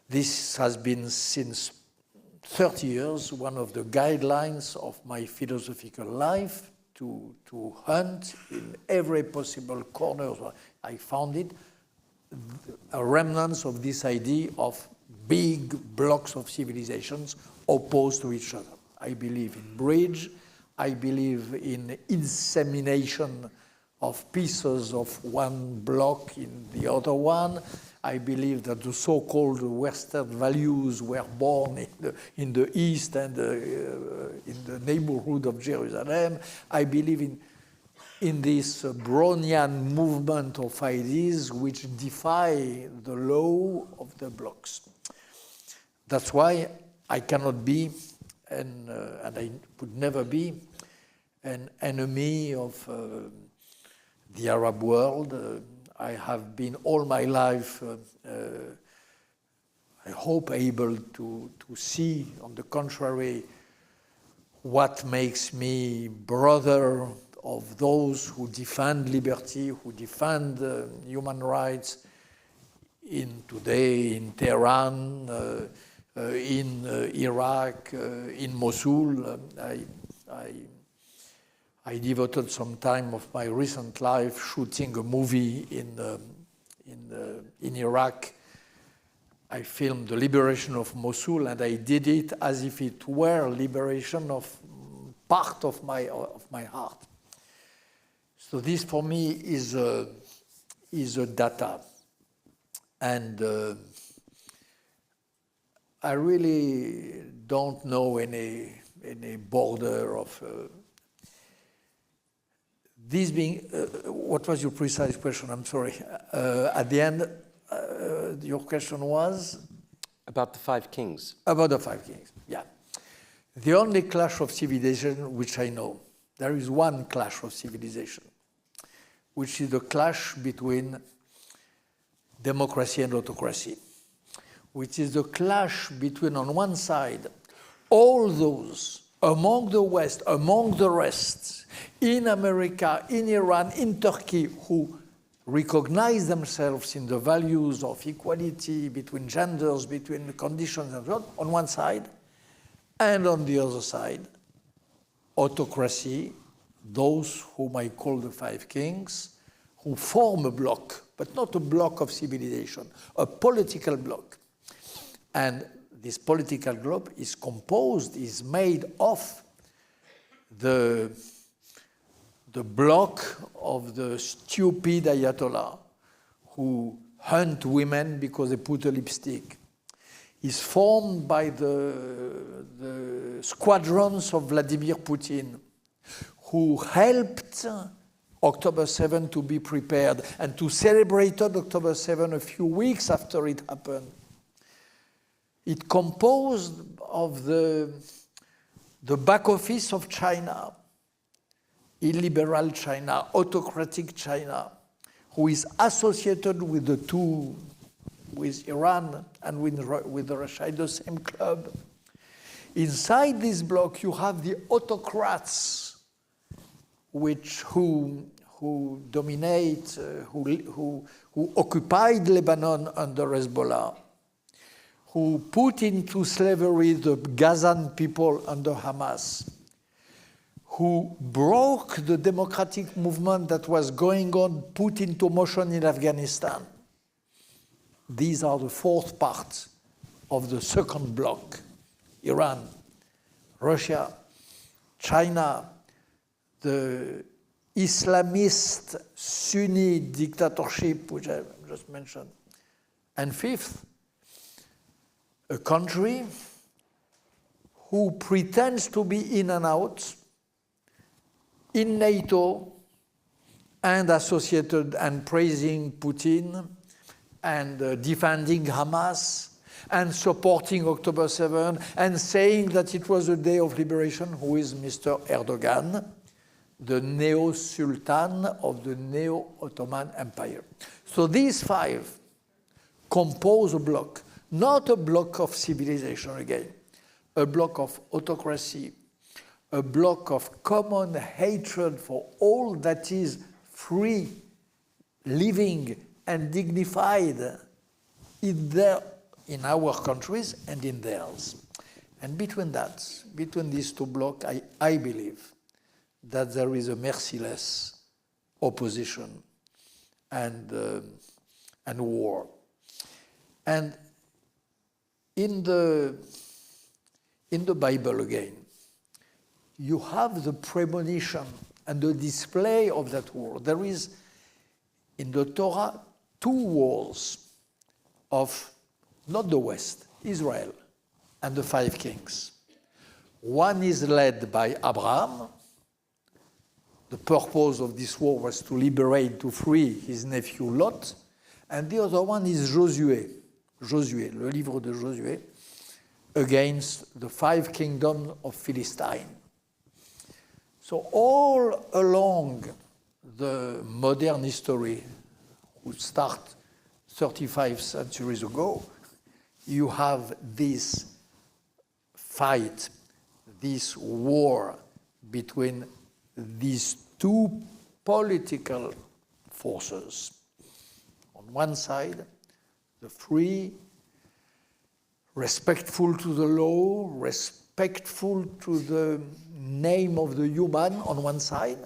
This has been since 30 years one of the guidelines of my philosophical life, to hunt in every possible corner I found it, a remnants of this idea of big blocks of civilizations opposed to each other. I believe in bridge, I believe in insemination of pieces of one block in the other one. I believe that the so-called Western values were born in the East and in the neighborhood of Jerusalem. I believe in this Brownian movement of ideas which defy the law of the blocks. That's why I cannot be, and I would never be, an enemy of the Arab world. I have been all my life, I hope, able to see, on the contrary, what makes me brother of those who defend liberty, who defend human rights today in Tehran, in Iraq, in Mosul. I devoted some time of my recent life shooting a movie in Iraq. I filmed the liberation of Mosul, and I did it as if it were liberation of part of my heart. So this, for me, is a data, and I really don't know any border of. This being, what was your precise question? I'm sorry. At the end, your question was? About the five kings. About the five kings, yeah. The only clash of civilization which I know, there is one clash of civilization, which is the clash between democracy and autocracy, which is the clash between, on one side, all those among the West, among the rest, in America, in Iran, in Turkey, who recognize themselves in the values of equality between genders, between the conditions and so on one side, and on the other side, autocracy, those whom I call the five kings, who form a bloc, but not a bloc of civilization, a political bloc. And this political bloc is made of the bloc of the stupid Ayatollah who hunt women because they put a lipstick. Is formed by the squadrons of Vladimir Putin, who helped October 7 to be prepared and to celebrate October 7 a few weeks after it happened. It composed of the back office of China, illiberal China, autocratic China, who is associated with the two, with Iran and with Russia in the same club. Inside this bloc, you have the autocrats, who dominate, who occupied Lebanon under Hezbollah, who put into slavery the Gazan people under Hamas, who broke the democratic movement that was going on, put into motion in Afghanistan. These are the fourth part of the second bloc: Iran, Russia, China, the Islamist Sunni dictatorship, which I just mentioned, And fifth, a country who pretends to be in and out in NATO and associated and praising Putin and defending Hamas and supporting October 7 and saying that it was a day of liberation, who is Mr. Erdogan, the neo-sultan of the neo-Ottoman Empire. So these five compose a bloc, not a bloc of civilization again, a bloc of autocracy, a bloc of common hatred for all that is free, living, and dignified in our countries and in theirs. And between these two blocs, I believe that there is a merciless opposition and war. And in the Bible again, you have the premonition and the display of that war. There is in the Torah 2 wars of not the West, Israel, and the 5 kings. One is led by Abraham. The purpose of this war was to liberate, to free his nephew Lot. And the other one is Josué, le livre de Josué, against the 5 kingdoms of Philistine. So all along the modern history, which starts 35 centuries ago, you have this fight, this war between these 2 political forces. On one side, the free, respectful to the law, respectful to the name of the human on one side,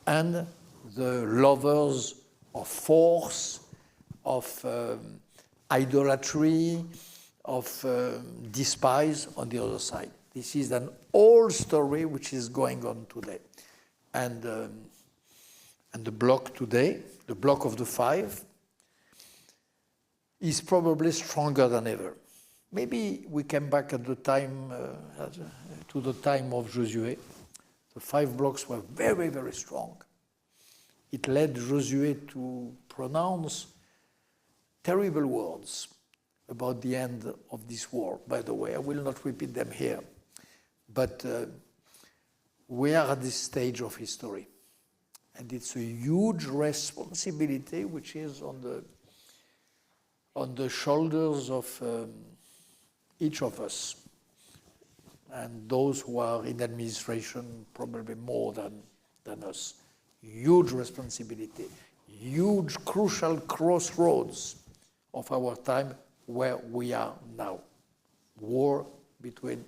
and the lovers of force, of idolatry, of despise on the other side. This is an old story which is going on today. And the bloc today, the bloc of the 5, is probably stronger than ever. Maybe we came back at the time, to the time of Josué. The 5 blocks were very, very strong. It led Josué to pronounce terrible words about the end of this war. By the way, I will not repeat them here. But we are at this stage of history. And it's a huge responsibility which is on the shoulders of each of us. And those who are in administration probably more than us. Huge responsibility, huge crucial crossroads of our time where we are now. War between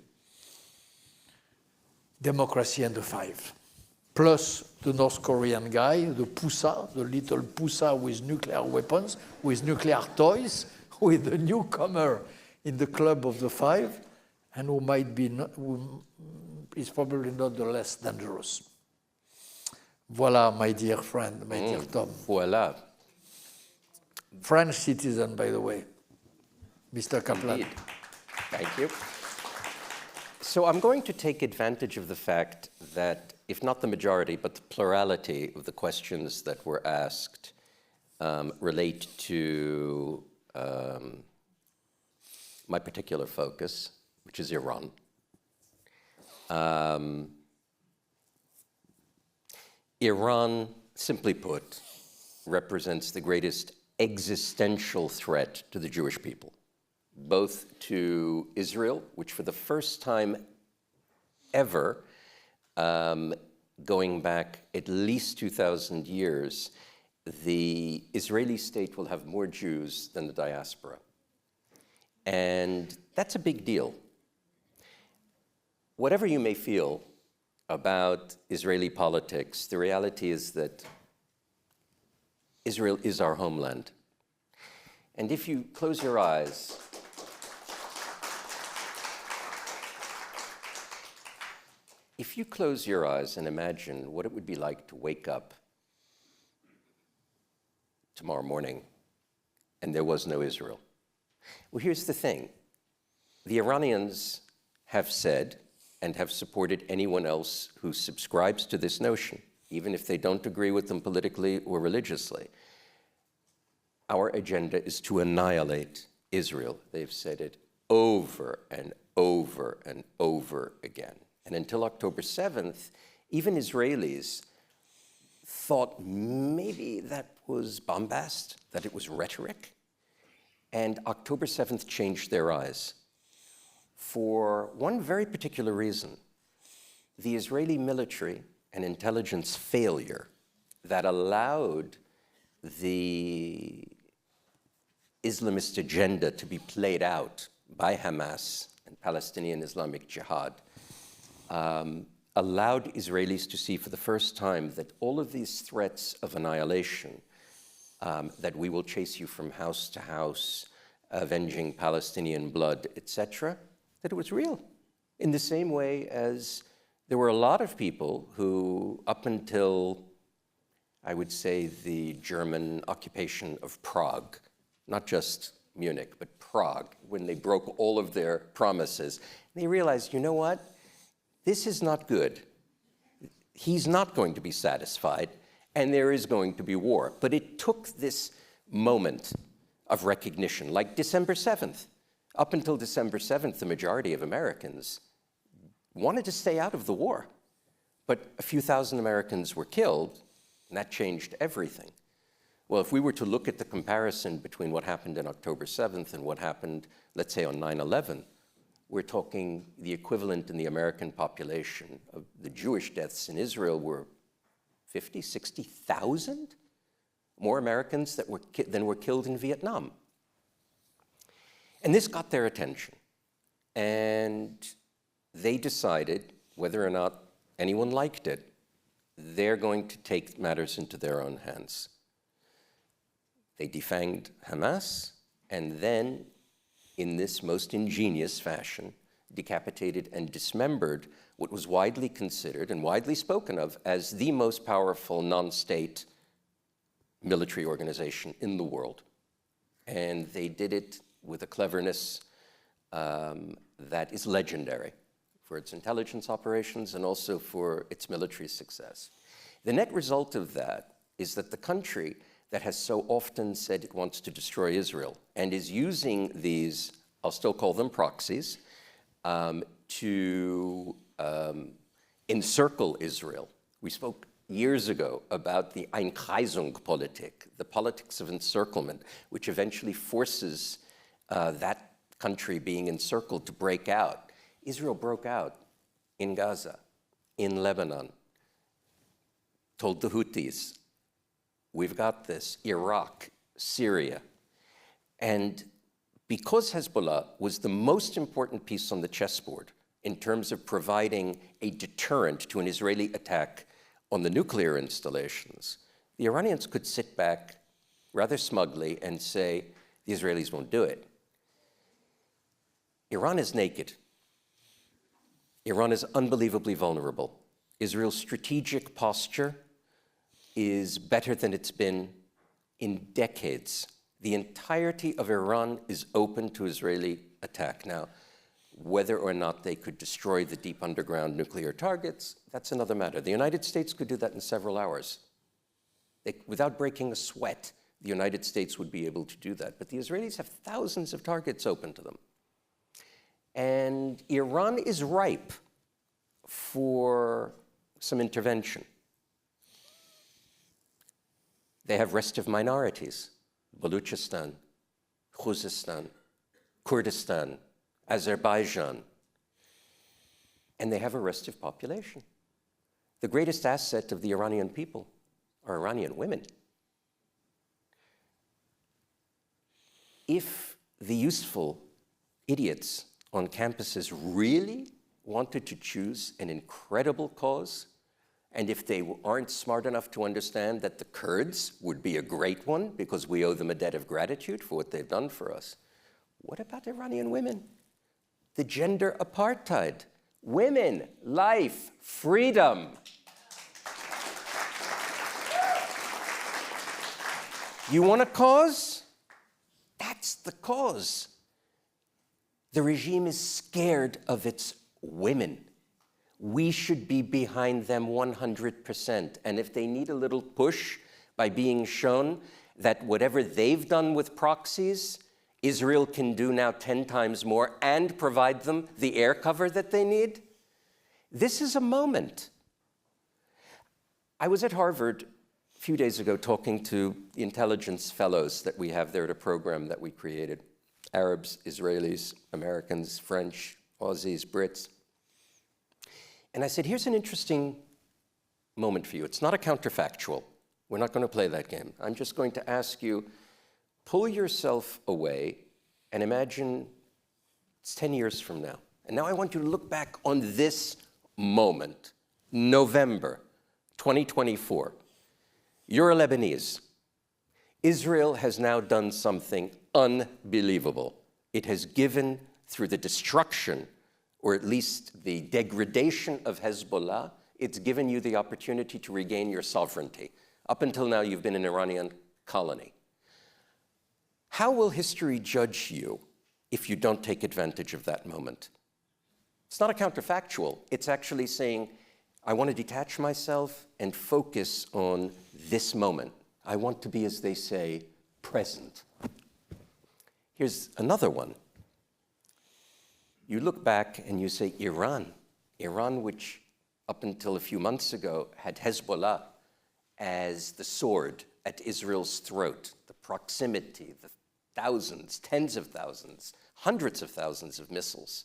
democracy and the 5. Plus the North Korean guy, the Pusa, the little Pusa with nuclear weapons, with nuclear toys, with the newcomer in the club of the 5, and who is probably not the less dangerous. Voilà, my dear friend, my dear Tom. Voilà. French citizen, by the way, Mr. Kaplan. Indeed. Thank you. So I'm going to take advantage of the fact that, if not the majority, but the plurality of the questions that were asked relate to my particular focus, which is Iran. Iran, simply put, represents the greatest existential threat to the Jewish people, both to Israel, which for the first time ever, going back at least 2,000 years, the Israeli state will have more Jews than the diaspora. And that's a big deal. Whatever you may feel about Israeli politics, the reality is that Israel is our homeland. And if you close your eyes, and imagine what it would be like to wake up tomorrow morning and there was no Israel. Well, here's the thing. The Iranians have said and have supported anyone else who subscribes to this notion, even if they don't agree with them politically or religiously. Our agenda is to annihilate Israel. They've said it over and over and over again. And until October 7th, even Israelis thought maybe that was bombast, that it was rhetoric. And October 7th changed their eyes for one very particular reason. The Israeli military and intelligence failure that allowed the Islamist agenda to be played out by Hamas and Palestinian Islamic Jihad allowed Israelis to see for the first time that all of these threats of annihilation, that we will chase you from house to house, avenging Palestinian blood, etc., that it was real. In the same way as there were a lot of people who, up until, I would say, the German occupation of Prague, not just Munich, but Prague, when they broke all of their promises, they realized, you know what? This is not good. He's not going to be satisfied, and there is going to be war. But it took this moment of recognition, like December 7th. Up until December 7th, the majority of Americans wanted to stay out of the war. But a few thousand Americans were killed, and that changed everything. Well, if we were to look at the comparison between what happened on October 7th and what happened, let's say, on 9/11, we're talking the equivalent in the American population of the Jewish deaths in Israel were 50, 60,000 more Americans than were killed in Vietnam. And this got their attention. And they decided, whether or not anyone liked it, they're going to take matters into their own hands. They defanged Hamas, and then, in this most ingenious fashion, decapitated and dismembered what was widely considered and widely spoken of as the most powerful non-state military organization in the world. And they did it with a cleverness that is legendary for its intelligence operations and also for its military success. The net result of that is that the country that has so often said it wants to destroy Israel and is using these, I'll still call them proxies, to encircle Israel. We spoke years ago about the Einkreisungspolitik, the politics of encirclement, which eventually forces that country being encircled to break out. Israel broke out in Gaza, in Lebanon, told the Houthis, we've got this, Iraq, Syria. And because Hezbollah was the most important piece on the chessboard in terms of providing a deterrent to an Israeli attack on the nuclear installations, the Iranians could sit back rather smugly and say, the Israelis won't do it. Iran is naked. Iran is unbelievably vulnerable. Israel's strategic posture is better than it's been in decades. The entirety of Iran is open to Israeli attack. Now, whether or not they could destroy the deep underground nuclear targets, that's another matter. The United States could do that in several hours. Without breaking a sweat, the United States would be able to do that. But the Israelis have thousands of targets open to them. And Iran is ripe for some intervention. They have restive minorities, Baluchistan, Khuzestan, Kurdistan, Azerbaijan, and they have a restive population. The greatest asset of the Iranian people are Iranian women. If the useful idiots on campuses really wanted to choose an incredible cause, and if they aren't smart enough to understand that the Kurds would be a great one because we owe them a debt of gratitude for what they've done for us, what about Iranian women? The gender apartheid. Women, life, freedom. You want a cause? the cause. The regime is scared of its women. We should be behind them 100%. And if they need a little push by being shown that whatever they've done with proxies, Israel can do now 10 times more and provide them the air cover that they need, this is a moment. I was at Harvard a few days ago talking to the intelligence fellows that we have there at a program that we created. Arabs, Israelis, Americans, French, Aussies, Brits. And I said, here's an interesting moment for you. It's not a counterfactual. We're not going to play that game. I'm just going to ask you, pull yourself away and imagine it's 10 years from now. And now I want you to look back on this moment, November 2024. You're a Lebanese. Israel has now done something unbelievable. It has given, through the destruction, or at least the degradation of Hezbollah, it's given you the opportunity to regain your sovereignty. Up until now, you've been an Iranian colony. How will history judge you if you don't take advantage of that moment? It's not a counterfactual. It's actually saying, I want to detach myself and focus on this moment. I want to be, as they say, present. Here's another one. You look back and you say, Iran, which up until a few months ago had Hezbollah as the sword at Israel's throat, the proximity, the thousands, tens of thousands, hundreds of thousands of missiles.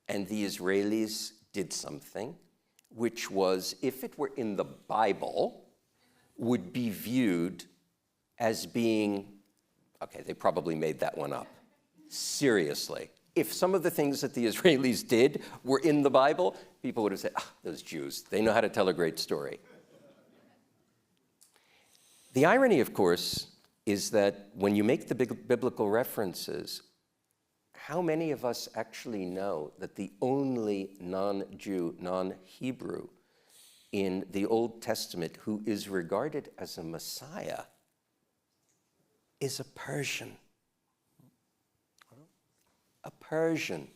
And the Israelis did something which was, if it were in the Bible, would be viewed as being, okay, they probably made that one up. Seriously. If some of the things that the Israelis did were in the Bible, people would have said, those Jews, they know how to tell a great story. The irony, of course, is that when you make the biblical references, how many of us actually know that the only non-Jew, non-Hebrew in the Old Testament who is regarded as a Messiah is a Persian? A Persian.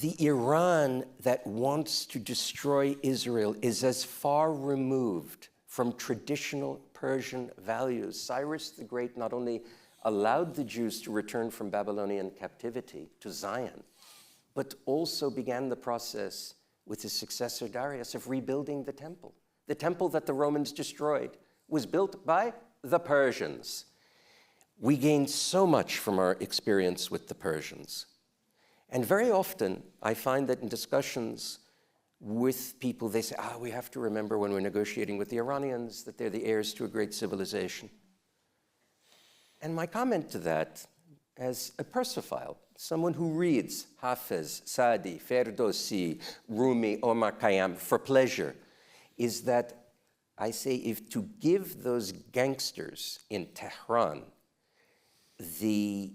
The Iran that wants to destroy Israel is as far removed from traditional Persian values. Cyrus the Great not only allowed the Jews to return from Babylonian captivity to Zion, but also began the process with his successor Darius of rebuilding the temple. The temple that the Romans destroyed was built by the Persians. We gain so much from our experience with the Persians. And very often, I find that in discussions with people, they say, we have to remember when we're negotiating with the Iranians that they're the heirs to a great civilization. And my comment to that, as a Persophile, someone who reads Hafez, Sadi, Ferdowsi, Rumi, Omar Khayyam for pleasure, is that I say if to give those gangsters in Tehran the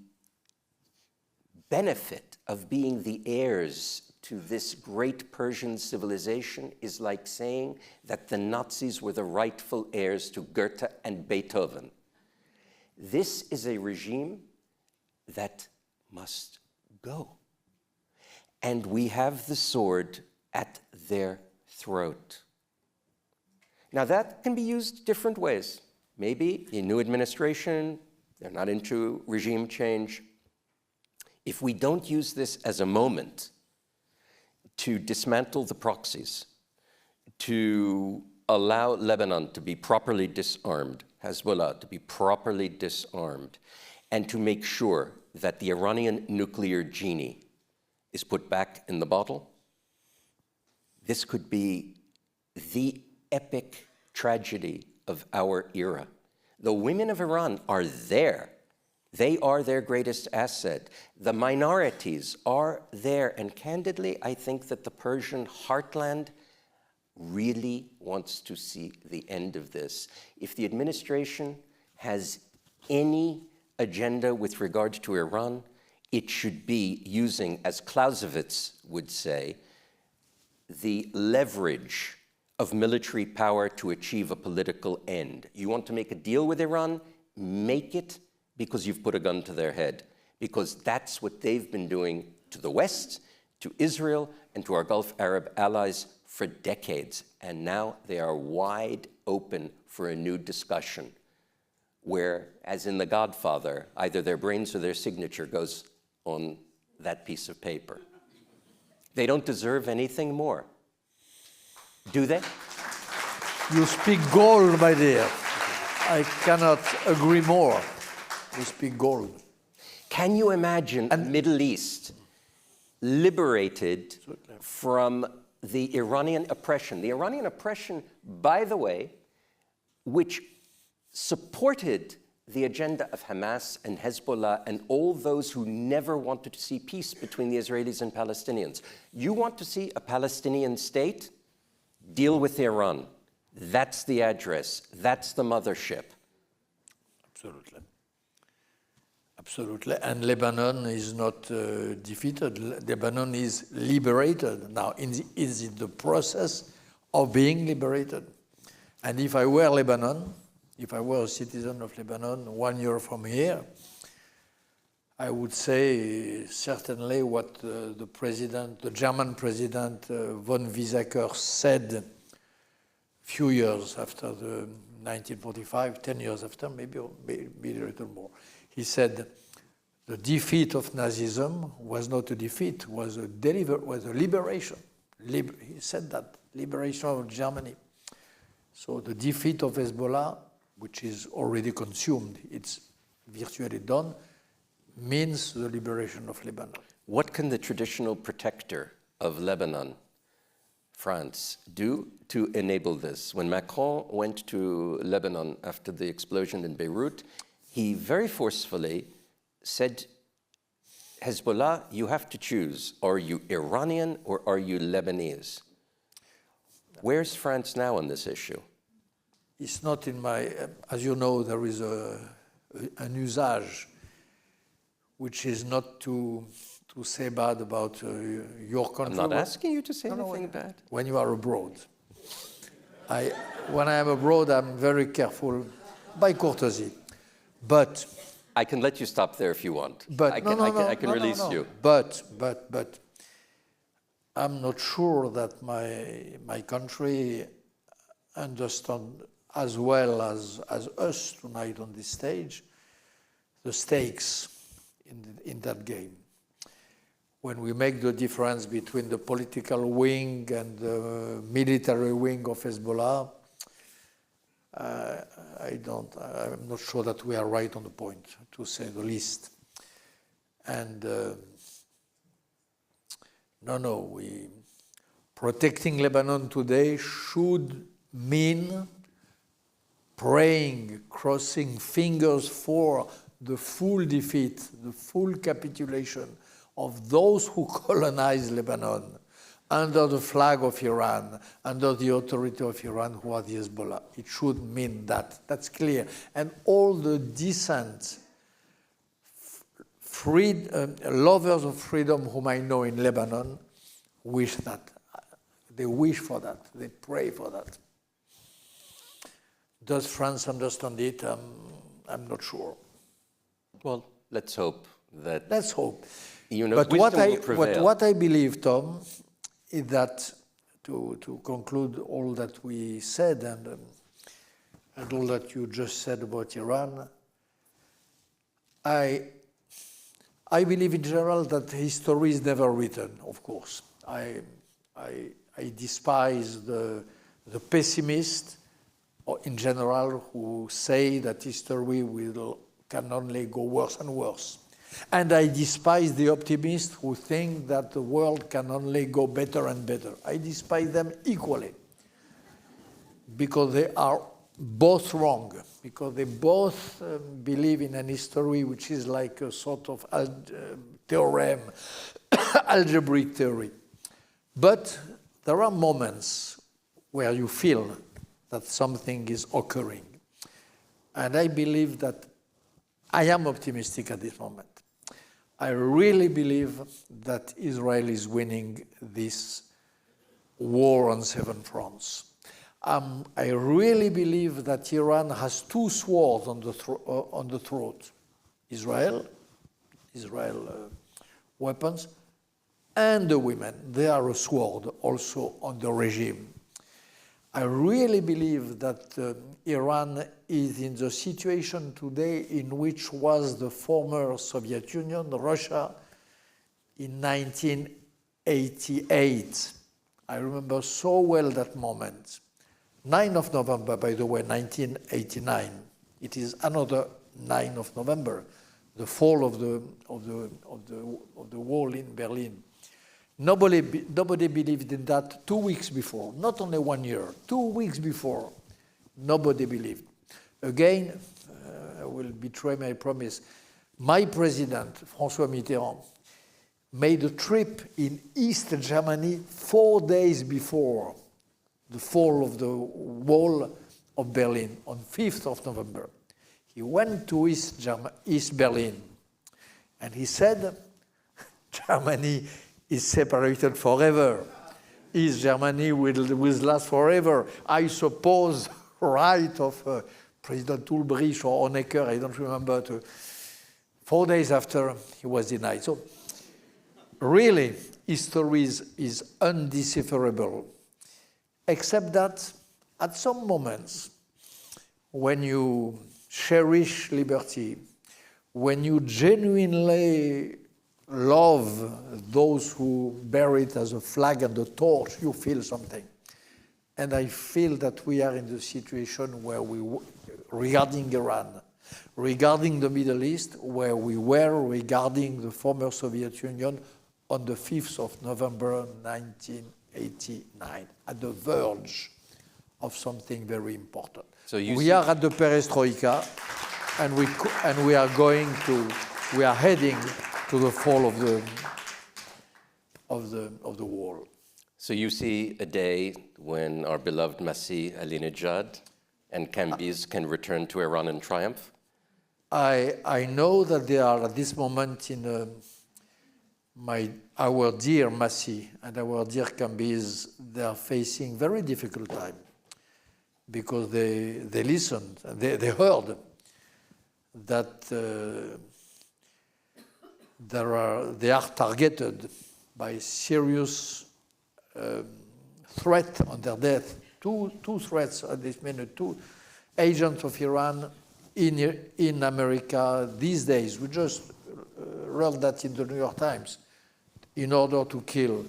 benefit of being the heirs to this great Persian civilization is like saying that the Nazis were the rightful heirs to Goethe and Beethoven. This is a regime that must go. And we have the sword at their throat. Now that can be used different ways. Maybe a new administration, they're not into regime change. If we don't use this as a moment to dismantle the proxies, to allow Lebanon to be properly disarmed, Hezbollah to be properly disarmed, and to make sure that the Iranian nuclear genie is put back in the bottle, this could be the epic tragedy of our era. The women of Iran are there. They are their greatest asset. The minorities are there. And candidly, I think that the Persian heartland really wants to see the end of this. If the administration has any agenda with regard to Iran, it should be using, as Clausewitz would say, the leverage of military power to achieve a political end. You want to make a deal with Iran? Make it because you've put a gun to their head, because that's what they've been doing to the West, to Israel, and to our Gulf Arab allies for decades. And now they are wide open for a new discussion where, as in The Godfather, either their brains or their signature goes on that piece of paper. They don't deserve anything more. Do they? You speak gold, my dear. I cannot agree more. You speak gold. Can you imagine the Middle East liberated from the Iranian oppression? The Iranian oppression, by the way, which supported the agenda of Hamas and Hezbollah and all those who never wanted to see peace between the Israelis and Palestinians. You want to see a Palestinian state? Deal with Iran. That's the address. That's the mothership. Absolutely. Absolutely. And Lebanon is not defeated. Lebanon is liberated. Now, is in the process of being liberated. And if I were Lebanon, if I were a citizen of Lebanon 1 year from here, I would say certainly what the German president von Weizsäcker said a few years after the 1945, 10 years after, maybe a little more. He said the defeat of Nazism was not a defeat, was a liberation. He said that, liberation of Germany. So the defeat of Hezbollah, which is already consumed, it's virtually done, means the liberation of Lebanon. What can the traditional protector of Lebanon, France, do to enable this? When Macron went to Lebanon after the explosion in Beirut, he very forcefully said, Hezbollah, you have to choose. Are you Iranian or are you Lebanese? Where's France now on this issue? It's not in my, as you know, there is an usage which is not to say bad about your country. I'm not asking you to say anything bad. When you are abroad. When I am abroad, I'm very careful, by courtesy. But I can let you stop there if you want. But I can release you. But I'm not sure that my country understand as well as us tonight on this stage the stakes in that game. When we make the difference between the political wing and the military wing of Hezbollah, I'm not sure that we are right on the point, to say the least. And protecting Lebanon today should mean praying, crossing fingers for the full defeat, the full capitulation of those who colonized Lebanon under the flag of Iran, under the authority of Iran, who are the Hezbollah. It should mean that. That's clear. And all the decent lovers of freedom whom I know in Lebanon wish that. They wish for that. They pray for that. Does France understand it? I'm not sure. Well, let's hope that. Let's hope. But what I believe, Tom, is that to conclude all that we said and all that you just said about Iran, I believe in general that history is never written. Of course, I despise the pessimists in general who say that history can only go worse and worse. And I despise the optimists who think that the world can only go better and better. I despise them equally because they are both wrong, because they both believe in an history which is like a sort of theorem, algebraic theory. But there are moments where you feel that something is occurring. And I believe that I am optimistic at this moment. I really believe that Israel is winning this war on 7 fronts. I really believe that Iran has 2 swords on the throat. Israel weapons, and the women. They are a sword also on the regime. I really believe that Iran is in the situation today in which was the former Soviet Union, Russia, in 1988. I remember so well that moment. 9th of November, by the way, 1989. It is another 9th of November, the fall of the wall in Berlin. Nobody believed in that 2 weeks before, not only 1 year, 2 weeks before. Nobody believed. Again, I will betray my promise. My president, François Mitterrand, made a trip in East Germany 4 days before the fall of the wall of Berlin, on 5th of November. He went to East Berlin, and he said, Germany is separated forever. East Germany will last forever. I suppose right of President Ulbricht or Honecker, I don't remember. 4 days after, he was denied. So really, history is undecipherable, except that at some moments, when you cherish liberty, when you genuinely love those who bear it as a flag and a torch, you feel something. And I feel that we are in the situation where regarding Iran, regarding the Middle East, where we were regarding the former Soviet Union on the 5th of November 1989, at the verge of something very important. So we are at the perestroika, and we are heading to the fall of the wall. So you see a day when our beloved Masih Alinejad and Kambiz can return to Iran in triumph? I know that they are at this moment in our dear Masih and our dear Kambiz, they are facing very difficult time because they listened, they heard that they are targeted by serious threat on their death. Two threats at this minute, 2 agents of Iran in America these days. We just read that in the New York Times, in order to kill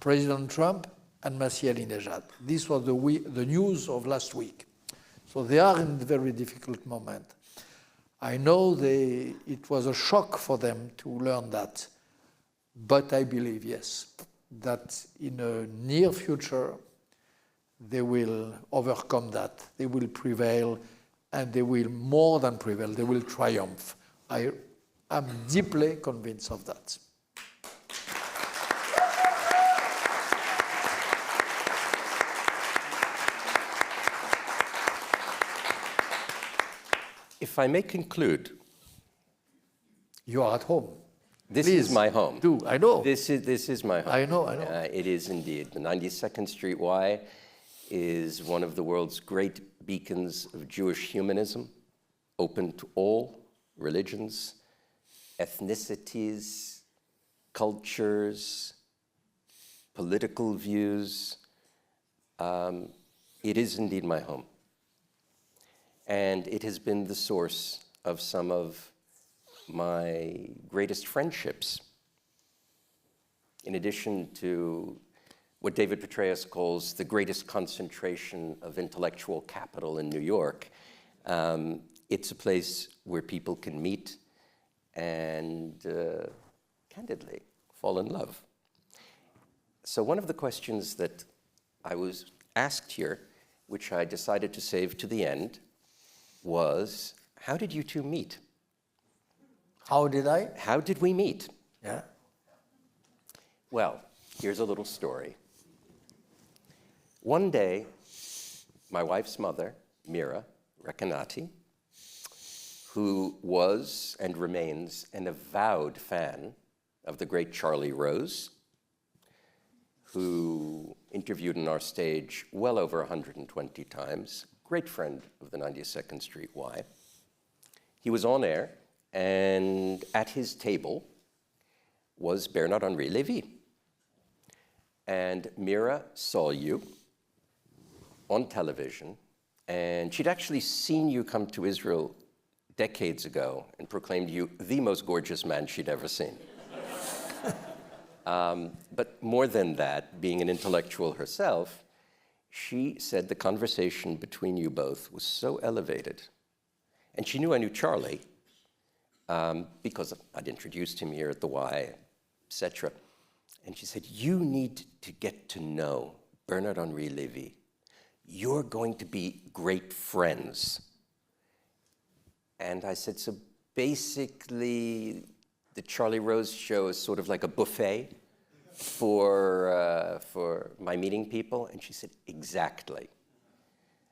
President Trump and Masih Alinejad. This was the news of last week. So they are in a very difficult moment. I know it was a shock for them to learn that, but I believe, yes, that in a near future, they will overcome that. They will prevail, and they will more than prevail. They will triumph. I am deeply convinced of that. If I may conclude. You are at home. This Please, is my home. Do, I know. This is my home. I know. It is indeed. The 92nd Street Y is one of the world's great beacons of Jewish humanism, open to all religions, ethnicities, cultures, political views. It is indeed my home. And it has been the source of some of my greatest friendships. In addition to what David Petraeus calls the greatest concentration of intellectual capital in New York, it's a place where people can meet and candidly fall in love. So one of the questions that I was asked here, which I decided to save to the end, was, how did you two meet? How did I? How did we meet? Yeah. Well, here's a little story. One day, my wife's mother, Mira Recanati, who was and remains an avowed fan of the great Charlie Rose, who interviewed on our stage well over 120 times, great friend of the 92nd Street Y. He was on air and at his table was Bernard-Henri Lévy. And Mira saw you on television, and she'd actually seen you come to Israel decades ago and proclaimed you the most gorgeous man she'd ever seen. But more than that, being an intellectual herself, she said the conversation between you both was so elevated. And she knew I knew Charlie because I'd introduced him here at the Y, etc. And she said, you need to get to know Bernard-Henri Lévy. You're going to be great friends. And I said, so basically, the Charlie Rose show is sort of like a buffet for my meeting people? And she said, exactly.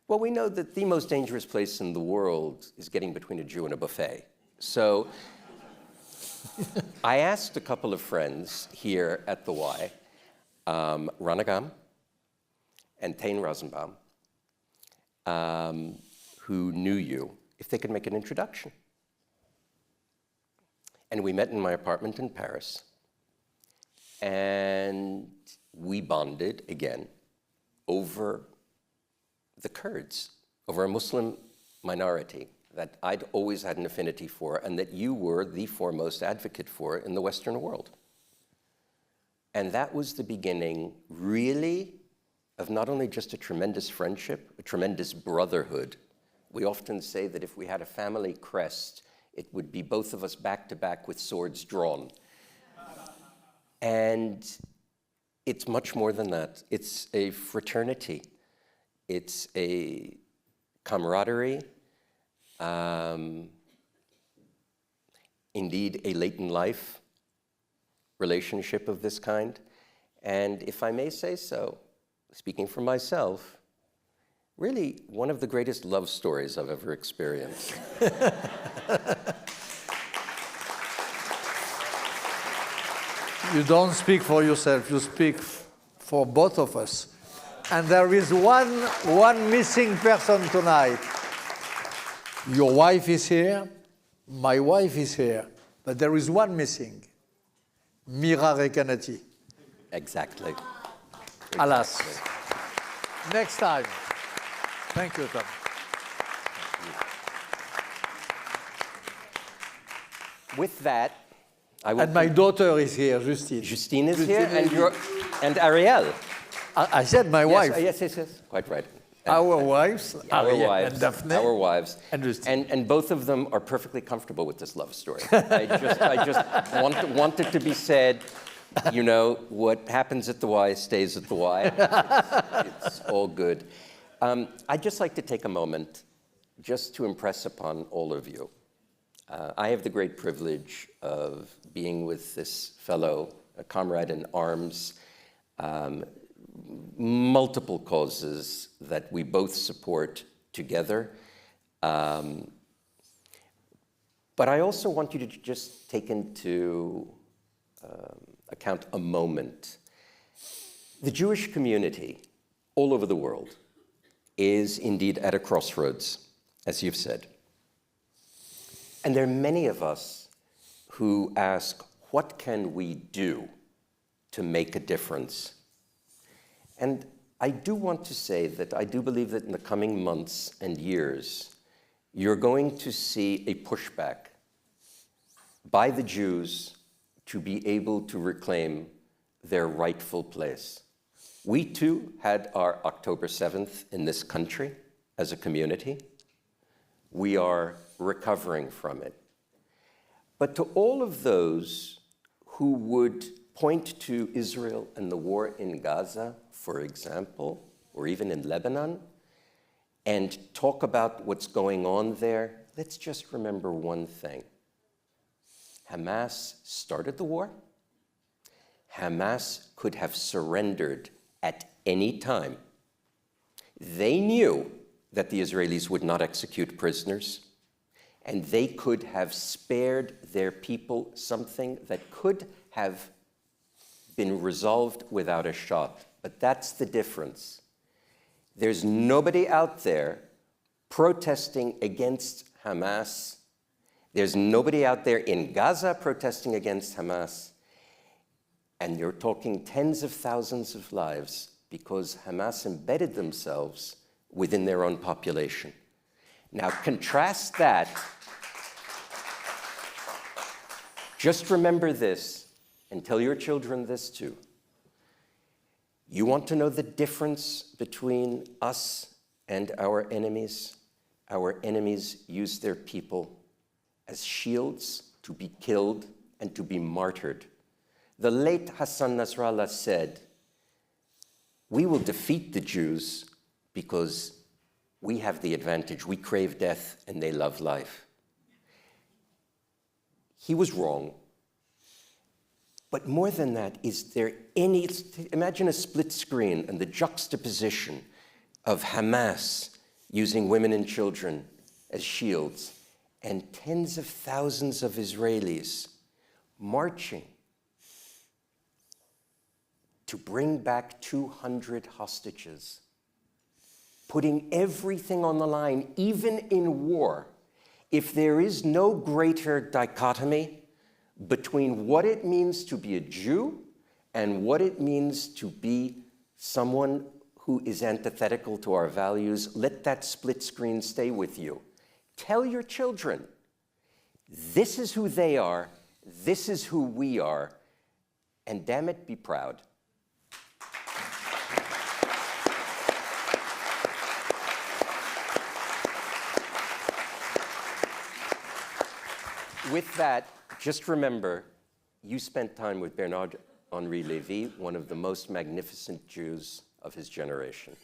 Well, we know that the most dangerous place in the world is getting between a Jew and a buffet. So I asked a couple of friends here at the Y, Ranagam and Tain Rosenbaum, who knew you, if they could make an introduction. And we met in my apartment in Paris. And we bonded, again, over the Kurds, over a Muslim minority that I'd always had an affinity for and that you were the foremost advocate for in the Western world. And that was the beginning, really, of not only just a tremendous friendship, a tremendous brotherhood. We often say that if we had a family crest, it would be both of us back to back with swords drawn. And it's much more than that. It's a fraternity. It's a camaraderie, indeed a late in life relationship of this kind. And if I may say so, speaking for myself, really one of the greatest love stories I've ever experienced. You don't speak for yourself, you speak for both of us. And there is one missing person tonight. Your wife is here, my wife is here, but there is one missing. Mira Rekanati. Exactly. Alas. Next time. Thank you, Tom. With that, I will. And my daughter is here, Justine. Justine is here, and Ariel. I said my wife. Yes, quite right. Our wives, Our Ariel wives, and Daphne. our wives, and Justine. and both of them are perfectly comfortable with this love story. I just want it to be said. You know, what happens at the Y stays at the Y. It's all good. I'd just like to take a moment just to impress upon all of you. I have the great privilege of being with this fellow, a comrade in arms, multiple causes that we both support together. But I also want you to just take into account a moment. The Jewish community all over the world is indeed at a crossroads, as you've said. And there are many of us who ask, what can we do to make a difference? And I do want to say that I do believe that in the coming months and years, you're going to see a pushback by the Jews to be able to reclaim their rightful place. We too had our October 7th in this country as a community. We are recovering from it. But to all of those who would point to Israel and the war in Gaza, for example, or even in Lebanon, and talk about what's going on there, let's just remember one thing. Hamas started the war. Hamas could have surrendered at any time. They knew that the Israelis would not execute prisoners, and they could have spared their people something that could have been resolved without a shot. But that's the difference. There's nobody out there protesting against Hamas. There's nobody out there in Gaza protesting against Hamas. And you're talking tens of thousands of lives because Hamas embedded themselves within their own population. Now contrast that. Just remember this, and tell your children this too. You want to know the difference between us and our enemies? Our enemies use their people as shields to be killed and to be martyred. The late Hassan Nasrallah said, "We will defeat the Jews because we have the advantage. We crave death and they love life." He was wrong. But more than that, is there any, imagine a split screen and the juxtaposition of Hamas using women and children as shields and tens of thousands of Israelis marching to bring back 200 hostages, putting everything on the line, even in war. If there is no greater dichotomy between what it means to be a Jew and what it means to be someone who is antithetical to our values, let that split screen stay with you. Tell your children, this is who they are, this is who we are, and damn it, be proud. With that, just remember, you spent time with Bernard-Henri Lévy, one of the most magnificent Jews of his generation.